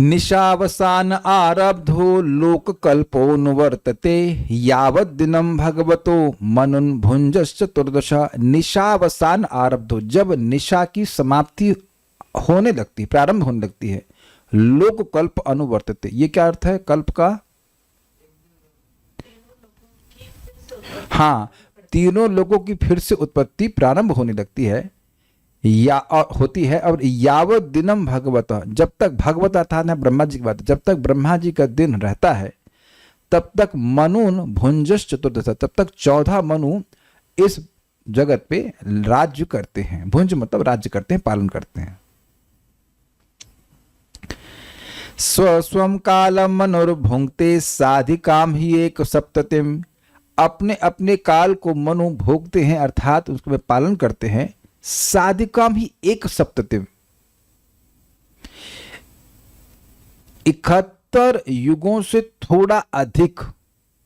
निशावसान आरब्धो लोक कल्पोनुवर्तते यावत् दिनम भगवतो मनुन भुंजश्चतुर्दश। निशावसान आरब्धो, जब निशा की समाप्ति होने लगती, प्रारंभ होने लगती है, लोक कल्प अनुवर्तते। ये क्या अर्थ है कल्प का? हाँ, तीनों लोगों की फिर से उत्पत्ति प्रारंभ होने लगती है या होती है। और यावत दिनम भगवत, जब तक भगवत अर्थात है ब्रह्मा जी की बात, जब तक ब्रह्मा जी का दिन रहता है तब तक मनुन भुंजश चतुर्दश, तब तक 14 मनु इस जगत पे राज्य करते हैं। भुंज मतलब राज्य करते हैं, पालन करते हैं। स्वस्वम कालम मनुर्भुंक्ते साधिकाम ही एक सप्ततिम, अपने अपने काल को मनु भोगते हैं अर्थात उसको पालन करते हैं। साधिकाम ही एक सप्ततिम, 71 युगों से थोड़ा अधिक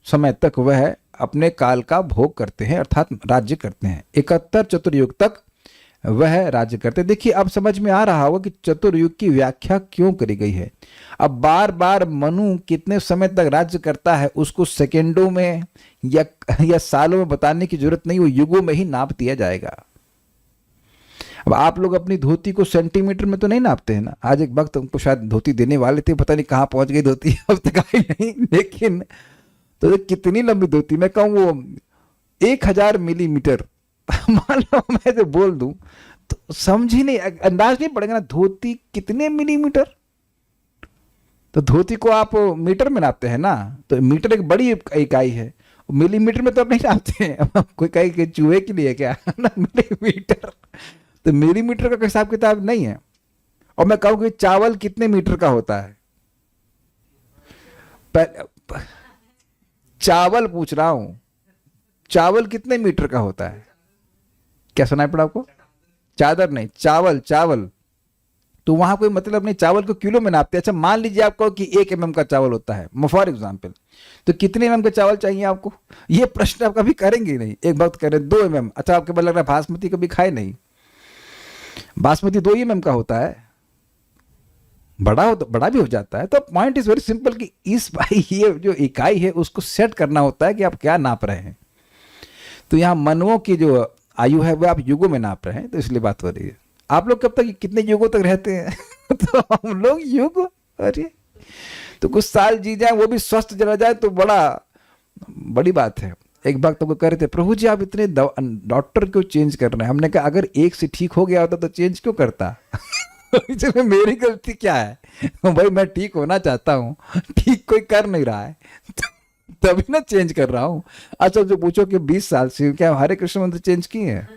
समय तक वह अपने काल का भोग करते हैं अर्थात राज्य करते हैं। 71 चतुर्युग तक वह राज्य करते हैं। देखिए अब समझ में आ रहा होगा कि चतुर्युग की व्याख्या क्यों करी गई है। अब बार बार मनु कितने समय तक राज्य करता है उसको सेकेंडों में या सालों में बताने की जरूरत नहीं, वो युगों में ही नाप दिया जाएगा। अब आप लोग अपनी धोती को सेंटीमीटर में तो नहीं नापते हैं ना। आज एक वक्त उनको शायद धोती देने वाले थे, पता नहीं कहाँ पहुंच गई धोती, अब तक आई नहीं। लेकिन तो कितनी लंबी धोती, मैं कहूँ वो 1000 मिलीमीटर मान लो मैं तो बोल दूं तो समझ ही नहीं, अंदाज नहीं पड़ेगा ना धोती कितने मिलीमीटर। तो धोती को आप मीटर में नापते हैं ना, तो मीटर एक बड़ी इकाई है, मिलीमीटर में तो आप नहीं नापते हैं। कोई कहे कि चूहे के लिए क्या ना मिलीमीटर, तो मिलीमीटर का हिसाब किताब नहीं है। और मैं कहूँ कि चावल कितने मीटर का होता है, चावल पूछ रहा हूं, चावल कितने मीटर का होता है? क्या सुनाई पड़ा आपको? चादर नहीं, चावल, चावल। तो वहां कोई मतलब नहीं, चावल को किलो में नापते हैं। अच्छा मान लीजिए आप कहो कि 1 mm का चावल होता है फॉर एग्जाम्पल, तो कितने mm का चावल चाहिए आपको? ये प्रश्न आप कभी करेंगे नहीं। एक वक्त करें 2 mm, अच्छा आपके लग रहा है बासमती कभी खाए नहीं, बासमती 2 mm का होता है, बड़ा भी हो जाता है। तो पॉइंट इज वेरी सिंपल कि इस ये जो इकाई है उसको सेट करना होता है कि आप क्या नाप रहे हैं। तो यहाँ मनुओं की जो आयु है वो आप युगों में नाप रहे हैं, तो इसलिए बात हो रही है। आप लोग कब तक कितने युगों तक रहते हैं तो हम लोग युग, अरे तो कुछ साल जी जाए वो भी स्वस्थ चला जाए तो बड़ी बात है। एक भक्त को कह रहे थे, प्रभु जी आप इतने डॉक्टर क्यों चेंज कर रहे हैं? हमने कहा अगर एक से ठीक हो गया होता तो चेंज क्यों करता इसमें मेरी गलती क्या है भाई, मैं ठीक होना चाहता हूँ, ठीक कोई कर नहीं रहा है तभी ना चेंज कर रहा हूँ। अच्छा जो पूछो कि 20 साल से क्या हरे कृष्ण मंत्र चेंज किए हैं?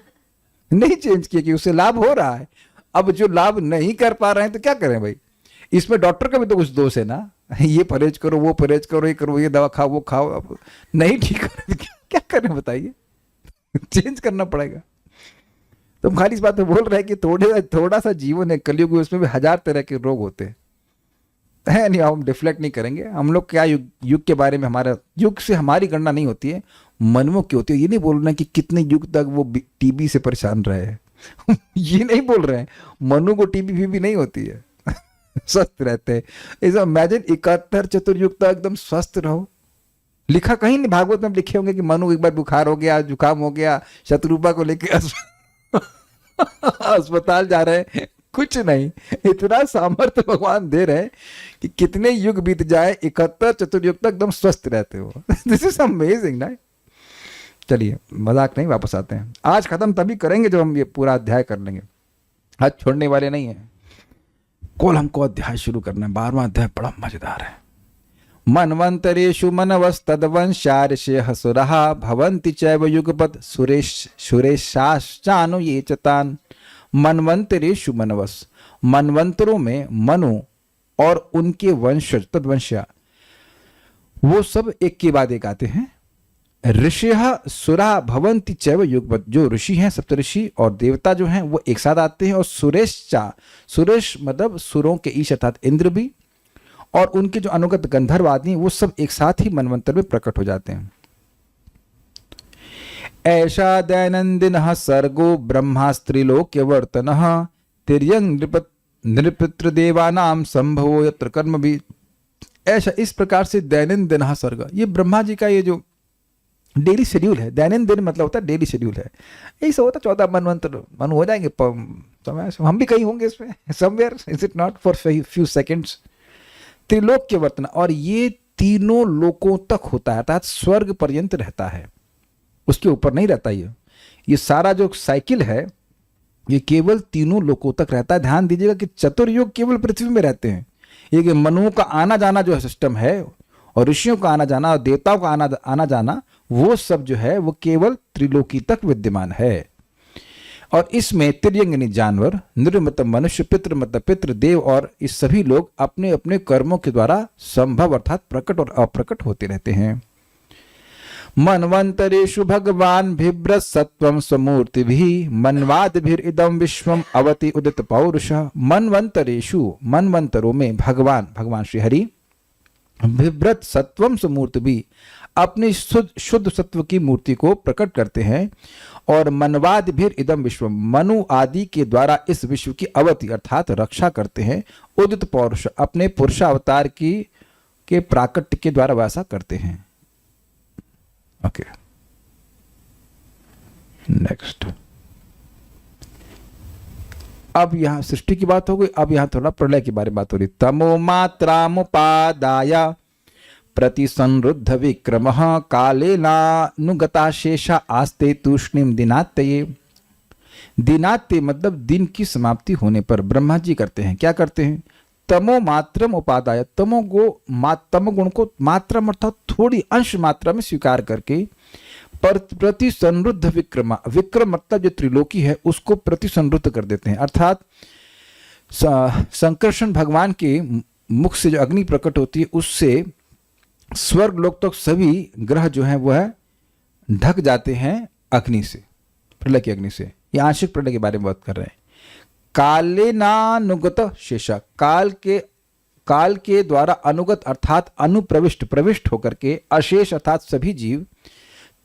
नहीं चेंज किए, कि उससे लाभ हो रहा है। अब जो लाभ नहीं कर पा रहे हैं तो क्या करें भाई, इसमें डॉक्टर का भी तो कुछ दोष है ना, ये परहेज करो, वो परहेज करो, ये करो, ये दवा खाओ, वो खाओ, अब नहीं ठीक हो क्या करें बताइए चेंज करना पड़ेगा। तो हम खाली इस बात पे बोल रहे हैं कि थोड़ा सा जीवन है कलयुग, उसमें भी 1000 तरह के रोग होते हैं। नहीं हम डिफ्लेक्ट नहीं करेंगे, हम लोग क्या युग के बारे में, हमारा युग से हमारी गणना नहीं होती है, मनुओं की होती है। ये नहीं बोल रहे हैं कि कितने युग तक वो टीबी से परेशान रहे हैं ये नहीं बोल रहे हैं, मनु को टीबी भी नहीं होती है स्वस्थ रहते हैं। इसे इमेजिन 71 चतुर्युग तक एकदम स्वस्थ रहो। लिखा कहीं नहीं, भागवत में लिखे होंगे कि मनु एक बार बुखार हो गया, जुकाम हो गया, शत्रुपा को लेके अस्पताल जा रहे हैं, कुछ नहीं। इतना सामर्थ्य भगवान दे रहे हैं कि कितने युग बीत जाए, 71 चतुर्युग तक एकदम स्वस्थ रहते हो दिस इज अमेजिंग ना। चलिए मजाक नहीं, वापस आते हैं। आज खत्म तभी करेंगे जब हम ये पूरा अध्याय कर लेंगे, आज छोड़ने वाले नहीं है। कल हमको अध्याय शुरू करना है, 12वां अध्याय बड़ा मजेदार है। मनवंतरेषु मनवस्तद्वंशार्षयः सुरः भवन्ति चैव युगपत् सुरेशाश्चानु ये च तान्। मनवंतरेषु मनवस, मनवंतरों में मनु और उनके वंशज तद्वंशा, वो सब एक के बाद एक आते हैं। ऋषयः सुरा भवन्ति चैव युगपत्, जो ऋषि हैं सप्तऋषि और देवता जो हैं वो एक साथ आते हैं। और सुरेशचा, सुरेश मतलब सुरों के ईश अर्थात इंद्र भी, और उनके जो अनुगत गंधर्व आदि वो सब एक साथ ही मनवंतर में प्रकट हो जाते हैं। ऐसा दैनंदिनः सर्गो ब्रह्मास्त्रिलोक्यवर्तनः तिर्यंग नृपितृ देवानाम संभवो यत्र कर्म भी। ऐसा इस प्रकार से दैनंदिनः सर्ग, ये ब्रह्मा जी का ये जो डेली शेड्यूल है, दैनंदिन मतलब होता है डेली शेड्यूल है, ऐसा होता 14 मनवंतर मन हो जाएंगे समय, हम भी कहीं होंगे इसमें somewhere, is it not for few seconds. त्रिलोक्य वर्तन, और ये तीनों लोकों तक होता है, अर्थात स्वर्ग पर्यंत रहता है, उसके ऊपर नहीं रहता। ये सारा जो साइकिल है ये केवल तीनों लोकों तक रहता है। ध्यान दीजिएगा कि चतुर्युग केवल पृथ्वी में रहते हैं। ये मनुओं का आना जाना जो सिस्टम है, और ऋषियों का आना जाना और देवताओं का आना जाना, वो सब जो है वो केवल त्रिलोकी तक विद्यमान है। और इसमें तिर्यंगिनी जानवर, नृ मतलब मनुष्य, पितृ मतलब पितृ, देव और इस सभी लोग अपने अपने कर्मों के द्वारा संभव अर्थात प्रकट और अप्रकट होते रहते हैं। मनवंतरेषु भगवान भिभ्रत सत्वम स्वमूर्ति भी मनवाद भीर इदम विश्वम अवति उदित पौरुष। मनवंतरेषु, मनवंतरों में भगवान श्री हरि भिभ्रत सत्वम स्वमूर्ति भी अपनी शुद्ध सत्व की मूर्ति को प्रकट करते हैं। और मनवाद भीर इदम विश्व, मनु आदि के द्वारा इस विश्व की अवति अर्थात रक्षा करते हैं। उदित पौरुष, अपने पुरुषावतार के प्राकट्य के द्वारा वैसा करते हैं। Okay next. अब यहां सृष्टि की बात हो गई, अब यहां थोड़ा प्रलय के बारे में बात हो रही। तमो मात्रामुपादाय प्रतिसंरुद्ध विक्रम कालेनानुगता शेषा आस्ते तूष्णीम दिनात्यये। दिनात्य मतलब दिन की समाप्ति होने पर ब्रह्मा जी करते हैं, क्या करते हैं? तमो मात्रम उपादाय, तमोगुण को मात्रम अर्थात थोड़ी अंश मात्रा में स्वीकार करके प्रतिसंरुद्ध विक्रम, विक्रम मतलब जो त्रिलोकी है उसको प्रतिसंरुद्ध कर देते हैं। अर्थात संकर्षण भगवान के मुख से जो अग्नि प्रकट होती है उससे स्वर्ग लोक तक सभी ग्रह जो हैं वह ढक जाते हैं अग्नि से, प्रलय की अग्नि से। ये आंशिक प्रलय के बारे में बात कर रहे हैं। कालेनानुगत शेषा, काल के द्वारा अनुगत अर्थात अनुप्रविष्ट, प्रविष्ट होकर के अशेष अर्थात सभी जीव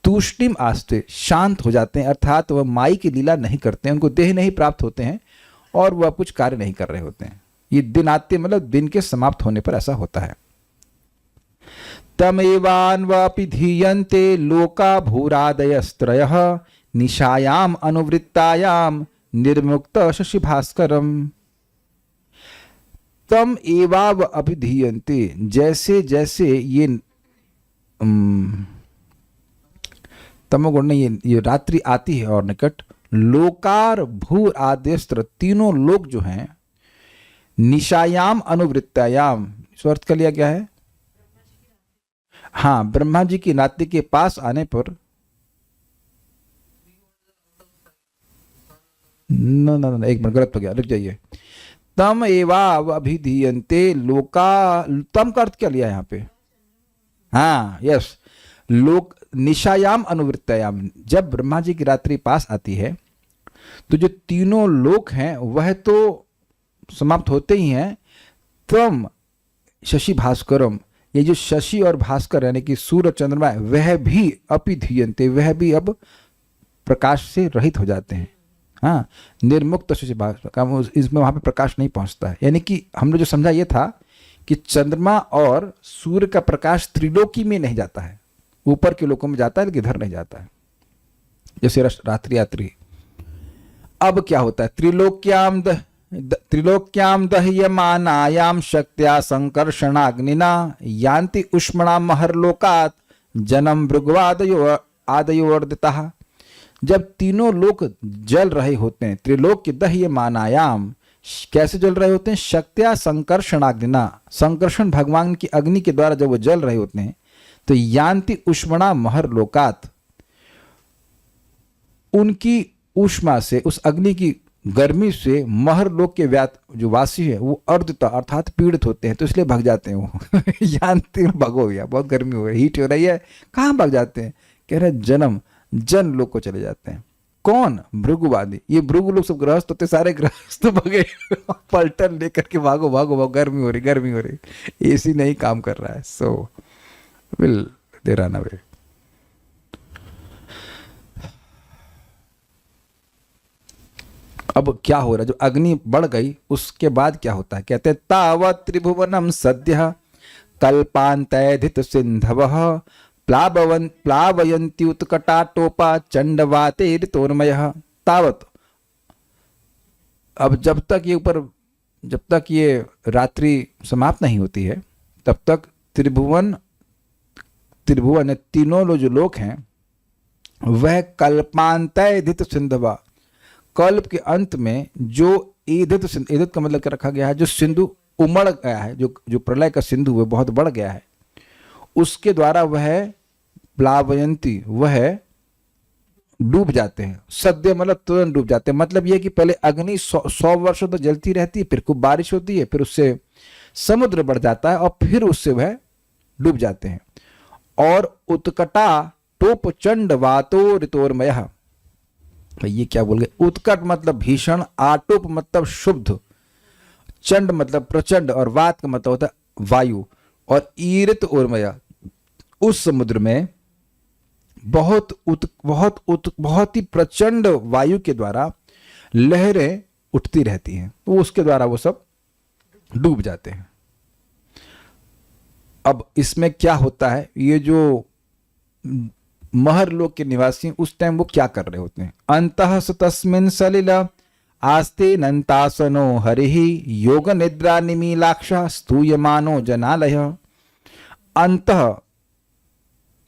तूष्णिम आस्ते शांत हो जाते हैं, अर्थात वह माई की लीला नहीं करते हैं, उनको देह नहीं प्राप्त होते हैं और वह कुछ कार्य नहीं कर रहे होते हैं। ये दिन आते मतलब दिन के समाप्त होने पर ऐसा होता है। तमेवान्वपिधीयन्ते लोका भूरादयस्त्रयः निशायाम अनुवृत्तायाम निर्मुक्त शशि भास्करम। तम एवाव अभिधीयन्ते, जैसे जैसे ये तमोगुण ने ये रात्रि आती है और निकट, लोकार भूर आद्यस्त्र, तीनों लोक जो हैं, निशायाम अनुवृत्तायाम, इस अर्थ का लिया गया है, हाँ, ब्रह्मा जी की रात्रि के पास आने पर, न एक मिनट, गलत हो गया, रुक जाइए। तम एवाव अभिधीयन्ते लोका, तम का अर्थ क्या लिया यहाँ पे, हाँ यस, लोक निशायाम अनुवृत्तायाम, जब ब्रह्मा जी की रात्रि पास आती है तो जो तीनों लोक हैं वह तो समाप्त होते ही हैं। तम शशि भास्करम, ये जो शशि और भास्कर यानी कि सूर्य चंद्रमा है, वह भी अपिधीयन्ते, वह भी अब प्रकाश से रहित हो जाते हैं। हाँ, निर्मुक्त शशि भास्कर, इसमें वहां पे प्रकाश नहीं पहुंचता है। यानी कि हमने जो समझा ये था कि चंद्रमा और सूर्य का प्रकाश त्रिलोकी में नहीं जाता है, ऊपर के लोकों में जाता है, लेकिन इधर नहीं जाता है, जैसे रात्रि यात्री। अब क्या होता है, त्रिलोक्याम दह्यमानायाम शक्त्या संकर्षणाग्निना यान्ति उष्मणा महरलोकात् जनम भृगवादयो आदयोर्दितः। जब तीनों लोक जल रहे होते हैं, त्रिलोक के दह्यमानायाम, कैसे जल रहे होते हैं, शक्त्या संकर्षणाग्निना, संकर्षण भगवान की अग्नि के द्वारा जब वो जल रहे होते हैं, तो यान्ति उष्मणा महरलोकात्, उनकी ऊष्मा से, उस अग्नि की गर्मी से महरलोक के जो वासी है वो अर्धता अर्थात पीड़ित होते हैं, तो इसलिए भाग जाते हैं वो यान्ति, भगो गया, बहुत गर्मी हो रही, हीट हो रही है, कहाँ भाग जाते हैं, कह रहे जन लोक को चले जाते हैं। कौन, भृगुवादी, ये भृगु लोग सब गृहस्थ होते, सारे गृहस्थ भगे पलटन लेकर के भागो भागो भागो, गर्मी हो रही, एसी नहीं काम कर रहा है, so will they run away. अब क्या हो रहा है, जो अग्नि बढ़ गई उसके बाद क्या होता है, कहते हैं तावत् त्रिभुवनम सद्यः कल्पान्तैधित सिंधवः प्लावयन्ति उत्कटाटोपा चंडवाते ऋतोर्मयः। तावत्, अब जब तक ये रात्रि समाप्त नहीं होती है, तब तक त्रिभुवन तीनों जो लोक हैं वह कल्पान्तैधित सिंधवा, कल्प के अंत में जो ईधित का मतलब क्या रखा गया है, जो सिंधु उमड़ गया है, जो प्रलय का सिंधु है बहुत बढ़ गया है, उसके द्वारा वह प्लावयंती, वह डूब जाते हैं। सद्य मतलब तुरंत डूब जाते हैं, मतलब यह कि पहले अग्नि 100 वर्षों तक जलती रहती है, फिर खूब बारिश होती है, फिर उससे समुद्र बढ़ जाता है और फिर उससे वह डूब जाते हैं। और उत्कटा टोप चंड वातो ऋतोर्मयः, ये क्या बोल गए, उत्कट मतलब भीषण, आटोप मतलब शुद्ध, चंड मतलब प्रचंड, और वात का मतलब होता है वायु, और ईरित उर्मया, उस समुद्र में बहुत ही प्रचंड वायु के द्वारा लहरें उठती रहती हैं, तो उसके द्वारा वो सब डूब जाते हैं। अब इसमें क्या होता है, ये जो महरलोक के निवासी उस टाइम वो क्या कर रहे होते हैं, अंतः तस्मिन् सलिल आस्ते नंतासनो हरिहि योग निद्रा निमीलाक्षा स्तूयमानो जनालय। अंतः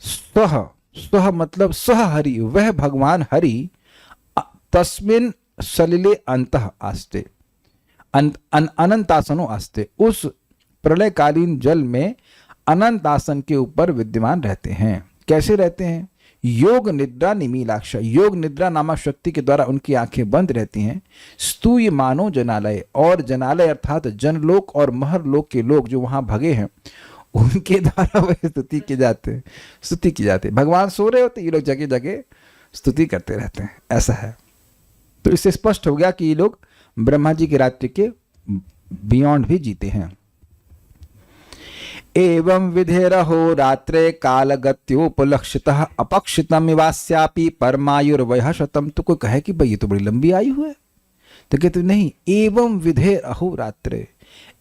स्वह मतलब सह हरि, वह भगवान हरि, तस्मिन् सलिले अंतः आस्ते, अनंतासनो आस्ते, उस प्रलयकालीन जल में अनंत आसन के ऊपर विद्यमान रहते हैं। कैसे रहते हैं, योग निद्रा निमीलाक्षा, योग निद्रा नामक शक्ति के द्वारा उनकी आंखें बंद रहती हैं। स्तूय मानो जनालय, और जनालय अर्थात जनलोक और महरलोक के लोग जो वहां भगे हैं उनके द्वारा वह स्तुति की जाते हैं। भगवान सो रहे होते, ये लोग जगह जगह स्तुति करते रहते हैं, ऐसा है। तो इससे स्पष्ट हो गया कि ये लोग ब्रह्मा जी की रात्रि के बियॉन्ड भी जीते हैं। एवं विधेरहो रात्रे कालगत्योपलक्षितः अपक्षितम इवास्यापि परमायुर्वयः शतम। तो कोई कहे कि भाई ये तो बड़ी लंबी आयु है, तो कहते नहीं, एवं विधे अहोरात्रे,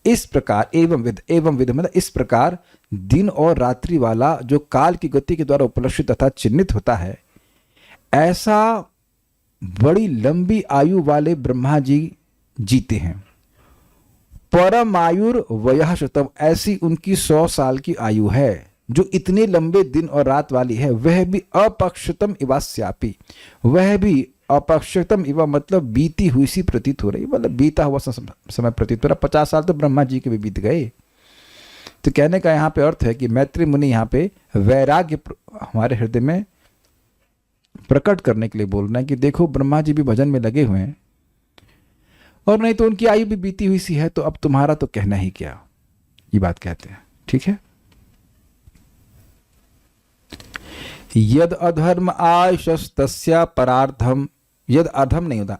इस प्रकार, एवं विध मतलब इस प्रकार दिन और रात्रि वाला जो काल की गति के द्वारा उपलक्षित तथा चिन्हित होता है, ऐसा बड़ी लंबी आयु वाले ब्रह्मा जी जीते हैं। परम आयुर वयः शतम, ऐसी उनकी 100 साल की आयु है जो इतने लंबे दिन और रात वाली है। वह भी अपक्षतम इवास्यापि, वह भी अपक्षतम इवा मतलब बीती हुई सी प्रतीत हो रही, मतलब बीता हुआ समय प्रतीत हो रहा। 50 साल तो ब्रह्मा जी के भी बीत गए। तो कहने का यहाँ पे अर्थ है कि मैत्री मुनि यहाँ पे वैराग्य हमारे हृदय में प्रकट करने के लिए बोल रहे हैं कि देखो ब्रह्मा जी भी भजन में लगे हुए हैं, और नहीं तो उनकी आयु भी बीती हुई सी है, तो अब तुम्हारा तो कहना ही क्या, ये बात कहते हैं। ठीक है। यद अधर्म आयुषस्तस्य परार्धम, यद अधम नहीं होता,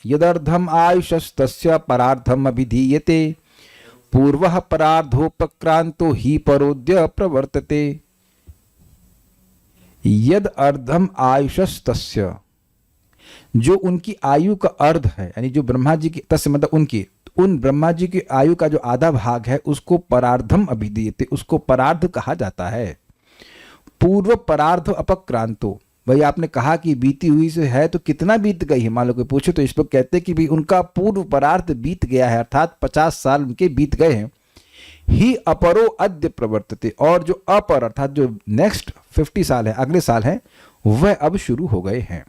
यदर्धम आयुषस्तस्य परार्धम अभिधीयते, पूर्वः परार्धोपक्रांतो ही परोद्य प्रवर्तते। यद अर्धम आयुषस्तस्य, जो उनकी आयु का अर्ध है, यानी जो ब्रह्मा जी की, तस्य मतलब उनकी, उन ब्रह्मा जी की आयु का जो आधा भाग है उसको परार्धम अभिधीयते, उसको परार्ध कहा जाता है। पूर्व परार्ध अपक्रांतो, भाई आपने कहा कि बीती हुई से है, तो कितना बीत गई है, मान लो कोई पूछे तो इस लोग कहते हैं कि भाई उनका पूर्व परार्ध बीत गया है, अर्थात 50 साल उनके बीत गए हैं। ही अपरो अद्य प्रवर्तते, और जो अपर अर्थात जो नेक्स्ट 50 साल है, अगले साल है, वह अब शुरू हो गए हैं।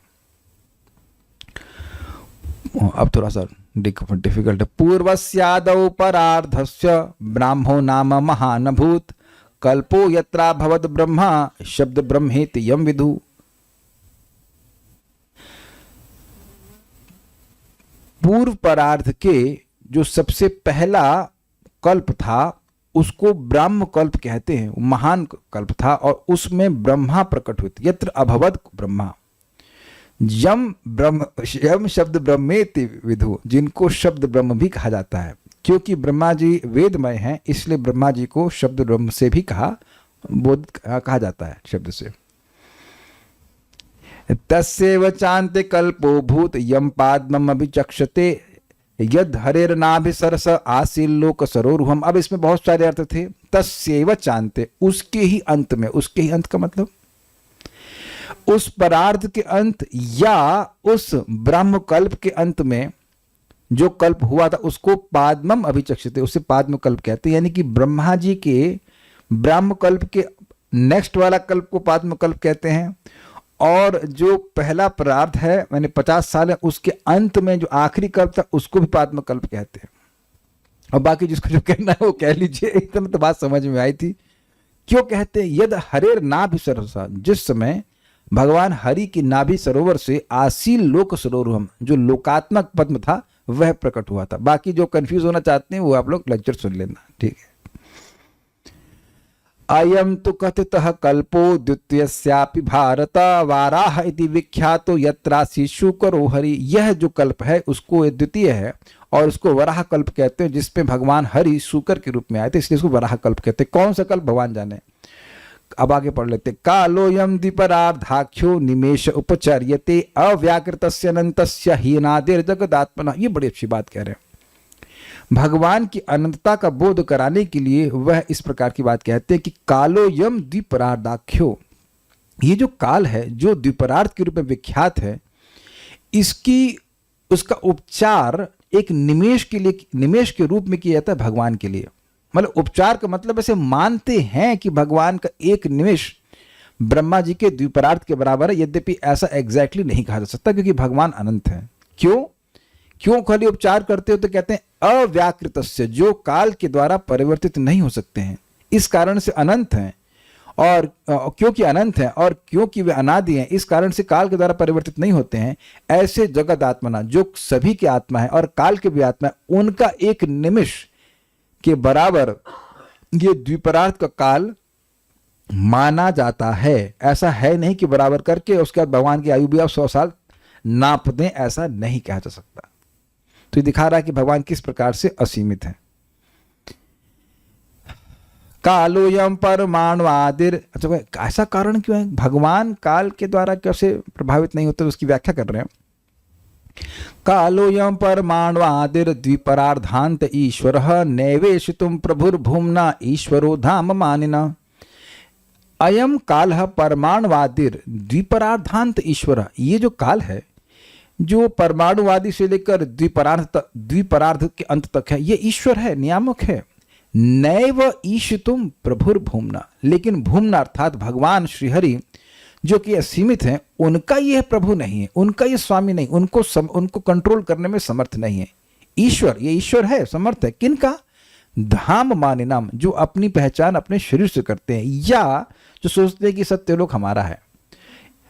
अब थोड़ा सा डिफिकल्ट है। पूर्वस्यादौ परार्धस्य ब्राह्मो नाम महानभूत, कल्पो यत्रा भवद ब्रह्मा शब्द ब्रह्मेति यम विदु। पूर्व परार्ध के जो सबसे पहला कल्प था उसको ब्रह्म कल्प कहते हैं, महान कल्प था, और उसमें ब्रह्मा प्रकट हुए थे। यत्र अभवद ब्रह्मा, यम शब्द ब्रह्मेति विदु, जिनको शब्द ब्रह्म भी कहा जाता है। क्योंकि ब्रह्मा जी वेदमय हैं, इसलिए ब्रह्मा जी को शब्द ब्रह्म से भी कहा जाता है, शब्द से। तस्यैव चान्ते कल्पो भूत यम पाद्मम अभिचक्षते, यद हरेर्नाभिसरस आसील लोक सरोरुहम। अब इसमें बहुत सारे अर्थ थे। तस्यैव चान्ते, उसके ही अंत में, उसके ही अंत का मतलब उस परार्ध के अंत या उस ब्रह्म कल्प के अंत में जो कल्प हुआ था उसको पाद्मम अभिचक्षते, उसे पाद्म कल्प कहते हैं। यानी कि ब्रह्मा जी के ब्रह्म कल्प के नेक्स्ट वाला कल्प को पाद्म कल्प कहते हैं, और जो पहला परार्ध है मैंने 50 साल है, उसके अंत में जो आखिरी कल्प था उसको भी पाद्म कल्प कहते हैं। और बाकी जिसको जो कहना है वो कह लीजिए। इतना तो बात समझ में आई थी। क्यों कहते हैं? यद हरेर नाभि सरोवर, जिस समय भगवान हरि की नाभि सरोवर से आसील लोक सरोरुहम, जो लोकात्मक पद्म था, वह प्रकट हुआ था। बाकी जो कंफ्यूज होना चाहते हैं वो आप लोग लेक्चर सुन लेना, ठीक है। अयम तो कथितः कल्पो द्वितीयस्यापि भारत वाराह इति विख्यातो यत्रासि शुकरो हरि। यह जो कल्प है उसको द्वितीय है और उसको वराह कल्प कहते हैं, जिसमें भगवान हरि शुकर के रूप में आए थे, इसलिए इसको वराह कल्प कहते हैं। कौन सा कल्प भगवान जाने। अब आगे पढ़ लेते। कालोयम द्विपरार्धाख्यो निमेष उपचर्यते अव्याकृतस्य अनंतस्य हीनादिर जगदात्मना। ये बड़ी अच्छी बात कह रहे हैं। भगवान की अनंतता का बोध कराने के लिए वह इस प्रकार की बात कहते हैं कि कालोयम द्विपरार्धाख्यो, ये जो काल है जो द्विपरार्ध के रूप में विख्यात है, इसकी उसका उपचार एक निमेष के लिए, निमेष के रूप में किया जाता है भगवान के लिए। मतलब उपचार का मतलब ऐसे मानते हैं कि भगवान का एक निमेष ब्रह्मा जी के द्विपरार्ध के बराबर है, यद्यपि ऐसा एग्जैक्टली नहीं कहा जा सकता क्योंकि भगवान अनंत है। क्यों खाली उपचार करते हो? तो कहते हैं अव्याकृतस्य, जो काल के द्वारा परिवर्तित नहीं हो सकते हैं, इस कारण से अनंत हैं। और क्योंकि अनंत हैं और क्योंकि वे अनादि हैं, इस कारण से काल के द्वारा परिवर्तित नहीं होते हैं। ऐसे जगत आत्मना, जो सभी की आत्मा है और काल के भी आत्मा है, उनका एक निमिष के बराबर ये द्विपरार्ध का काल माना जाता है। ऐसा है नहीं कि बराबर करके उसके बाद भगवान की आयु भी आप 100 साल नाप दें, ऐसा नहीं कहा जा सकता। तो ये दिखा रहा है कि भगवान किस प्रकार से असीमित है। कालोयम परमाणु आदिर, अच्छा ऐसा कारण क्यों है? भगवान काल के द्वारा कैसे प्रभावित नहीं होते, उसकी व्याख्या कर रहे हैं। कालोऽयं परमाण्वादिर्द्विपरार्धान्त ईश्वरः नैवेशितुं प्रभुर्भुम्ना ईश्वरो धाम मानिनः। अयम काल परमाणुवादिर द्विपरार्धांत ईश्वर। ये जो काल है जो परमाणुवादी से लेकर द्विपरार्ध के अंत तक है, ये ईश्वर है, नियामक है। नैव ईशितुम प्रभुर्भुम्ना, लेकिन भूमना अर्थात भगवान श्रीहरि जो कि असीमित हैं, उनका ये प्रभु नहीं है, उनका ये स्वामी नहीं, उनको कंट्रोल करने में समर्थ नहीं है। ईश्वर, ये ईश्वर है, समर्थ है। किनका? धाम मानिनाम, जो अपनी पहचान अपने शरीर से करते हैं या जो सोचते हैं कि सत्यलोक हमारा है,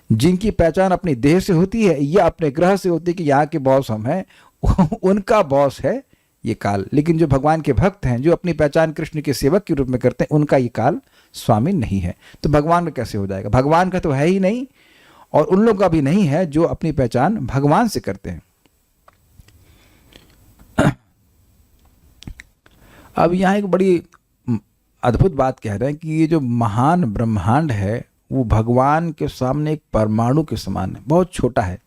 जिनकी पहचान अपनी देह से होती है या अपने ग्रह से होती है कि यहाँ के बॉस हम हैं, उनका बॉस है ये काल। लेकिन जो भगवान के भक्त हैं, जो अपनी पहचान कृष्ण के सेवक के रूप में करते हैं, उनका ये काल स्वामी नहीं है। तो भगवान का कैसे हो जाएगा? भगवान का तो है ही नहीं और उन लोगों का भी नहीं है जो अपनी पहचान भगवान से करते हैं। अब यहाँ एक बड़ी अद्भुत बात कह रहे हैं कि ये जो महान ब्रह्मांड है वो भगवान के सामने एक परमाणु के समान है, बहुत छोटा है।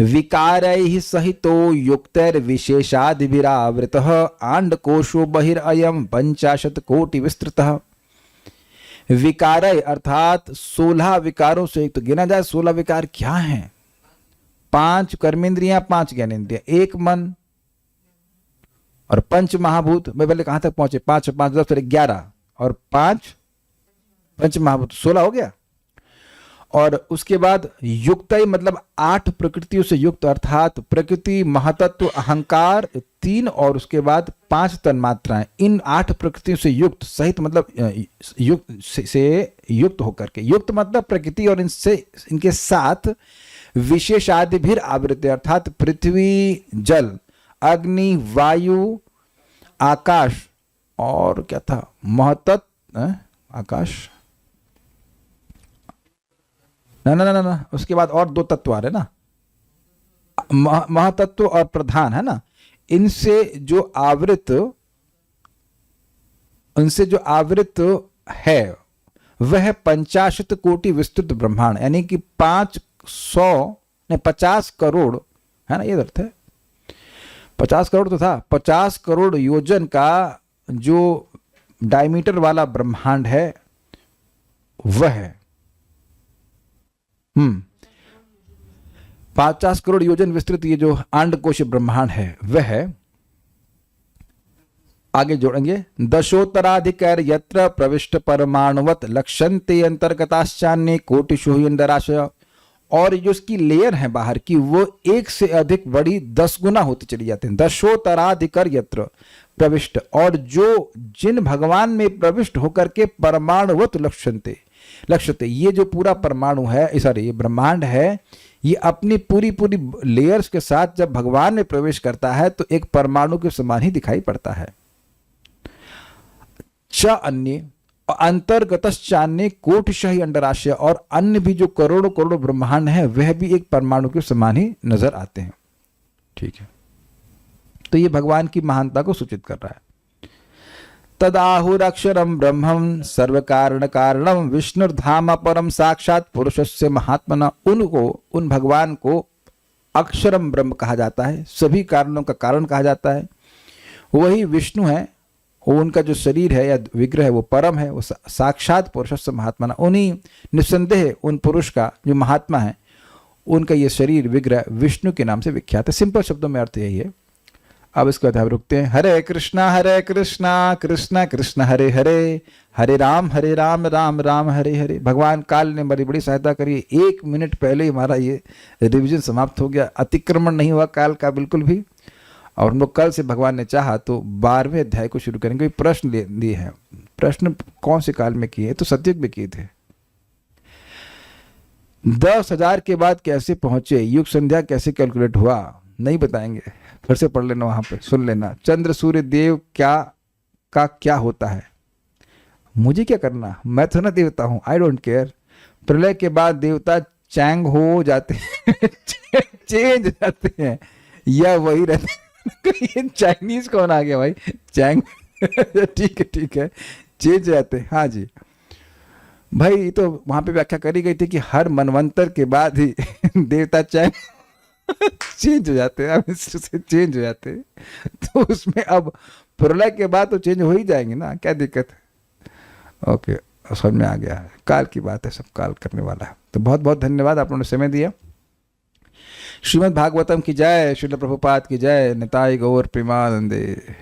विकारैः सहितो युक्तैर् विशेषादिभिरावृतः आंडकोशो बहिरयं 50 कोटि विस्तृतः। विकारय अर्थात 16 विकारों से तो गिना जाए। 16 विकार क्या हैं? 5 कर्मेंद्रियां, 5 ज्ञानेंद्रियां, 1 मन और 5 महाभूत। मैं पहले कहां तक पहुंचे? 5 5 10 फिर 11 और 5 पंच महाभूत, 16 हो गया। और उसके बाद युक्त मतलब 8 प्रकृतियों से युक्त, अर्थात प्रकृति, महतत्व, अहंकार 3 और उसके बाद 5 तन्मात्राएं। इन 8 प्रकृतियों से युक्त सहित मतलब युक्त से युक्त होकर के, युक्त मतलब प्रकृति और इनसे इनके साथ विशेषादिभिर आवृत, अर्थात पृथ्वी, जल, अग्नि, वायु, आकाश और क्या था? महतत्व, आकाश ना, उसके बाद और 2 तत्व आ रहे ना, महातत्व और प्रधान, है ना। इनसे जो आवृत है वह 50 कोटि विस्तृत ब्रह्मांड, यानी कि 50 करोड़, है ना, ये अर्थ है। 50 करोड़ तो था, 50 करोड़ योजन का जो डायमीटर वाला ब्रह्मांड है वह है 50 करोड़ योजन विस्तृत। ये जो अंडकोश ब्रह्मांड है वह है, आगे जोड़ेंगे, दशोत्तराधिकार यत्र प्रविष्ट परमाणुवत लक्षन्ते अंतर्गताश्चान्य कोटिशु अंडराशय। और जो उसकी लेयर है बाहर की वो 1 से अधिक बड़ी 10 गुना होती चली जाती है। दशोत्तराधिकार यत्र प्रविष्ट, और जो जिन भगवान में प्रविष्ट होकर के परमाणुवत लक्ष्यते, ये जो पूरा परमाणु है, सॉरी ये ब्रह्मांड है, ये अपनी पूरी लेयर्स के साथ जब भगवान में प्रवेश करता है तो एक परमाणु के समान ही दिखाई पड़ता है। च अन्य अंतर्गतश्चान्य कोटिशः अंडराशय, और अन्य भी जो करोड़ों करोड़ों ब्रह्मांड है वह भी एक परमाणु के समान ही नजर आते हैं। ठीक है, तो ये भगवान की महानता को सूचित कर रहा है। तदाहुरक्षरम ब्रह्मम सर्व कारण कारणम विष्णुर्धाम परम साक्षात पुरुषस्य महात्मना। उन भगवान को अक्षरम ब्रह्म कहा जाता है, सभी कारणों का कारण कहा जाता है। वही विष्णु है, वो उनका जो शरीर है या विग्रह है वो परम है, वो साक्षात पुरुषस्य महात्मना। उन्हीं निस्संदेह उन पुरुष का जो महात्मा है उनका ये शरीर विग्रह विष्णु के नाम से विख्यात है। सिंपल शब्दों में अर्थ यही है। अब इसको अध्याय रुकते हैं। हरे कृष्णा कृष्णा कृष्ण हरे हरे, हरे राम राम राम हरे हरे। भगवान काल ने बड़ी बड़ी सहायता करी। 1 मिनट पहले ही हमारा ये रिवीजन समाप्त हो गया, अतिक्रमण नहीं हुआ काल का बिल्कुल भी। और हम लोग कल से भगवान ने चाहा तो 12वें अध्याय को शुरू करेंगे। प्रश्न दिए हैं, प्रश्न कौन से काल में किए? तो सतयुग में किए थे। 10,000 के बाद कैसे पहुंचे, युग संध्या कैसे कैलकुलेट हुआ, नहीं बताएंगे, फिर से पढ़ लेना, वहां पे सुन लेना। चंद्र सूर्य देव क्या होता है, मुझे क्या करना, मैं तो ना देवता हूं, आई डोंट केयर। प्रलय के बाद देवता चैंग हो जाते हैं चेंज जाते हैं या वही रहते हैं। चाइनीज कौन आ गया भाई, चैंग ठीक है, चेंज जाते हैं। हाँ जी भाई, तो वहां पे व्याख्या करी गई थी कि हर मनवंतर के बाद ही देवता चैंग चेंज हो जाते हैं, अब इससे चेंज हो जाते हैं। तो उसमें अब प्रलय के बाद तो चेंज हो ही जाएंगे ना, क्या दिक्कत है। ओके, समझ में आ गया, काल की बात है, सब काल करने वाला है। तो बहुत बहुत धन्यवाद, आप लोगों ने समय दिया। श्रीमद् भागवतम की जय, श्रील प्रभुपाद की जय, निताई गौर प्रेमानंदे।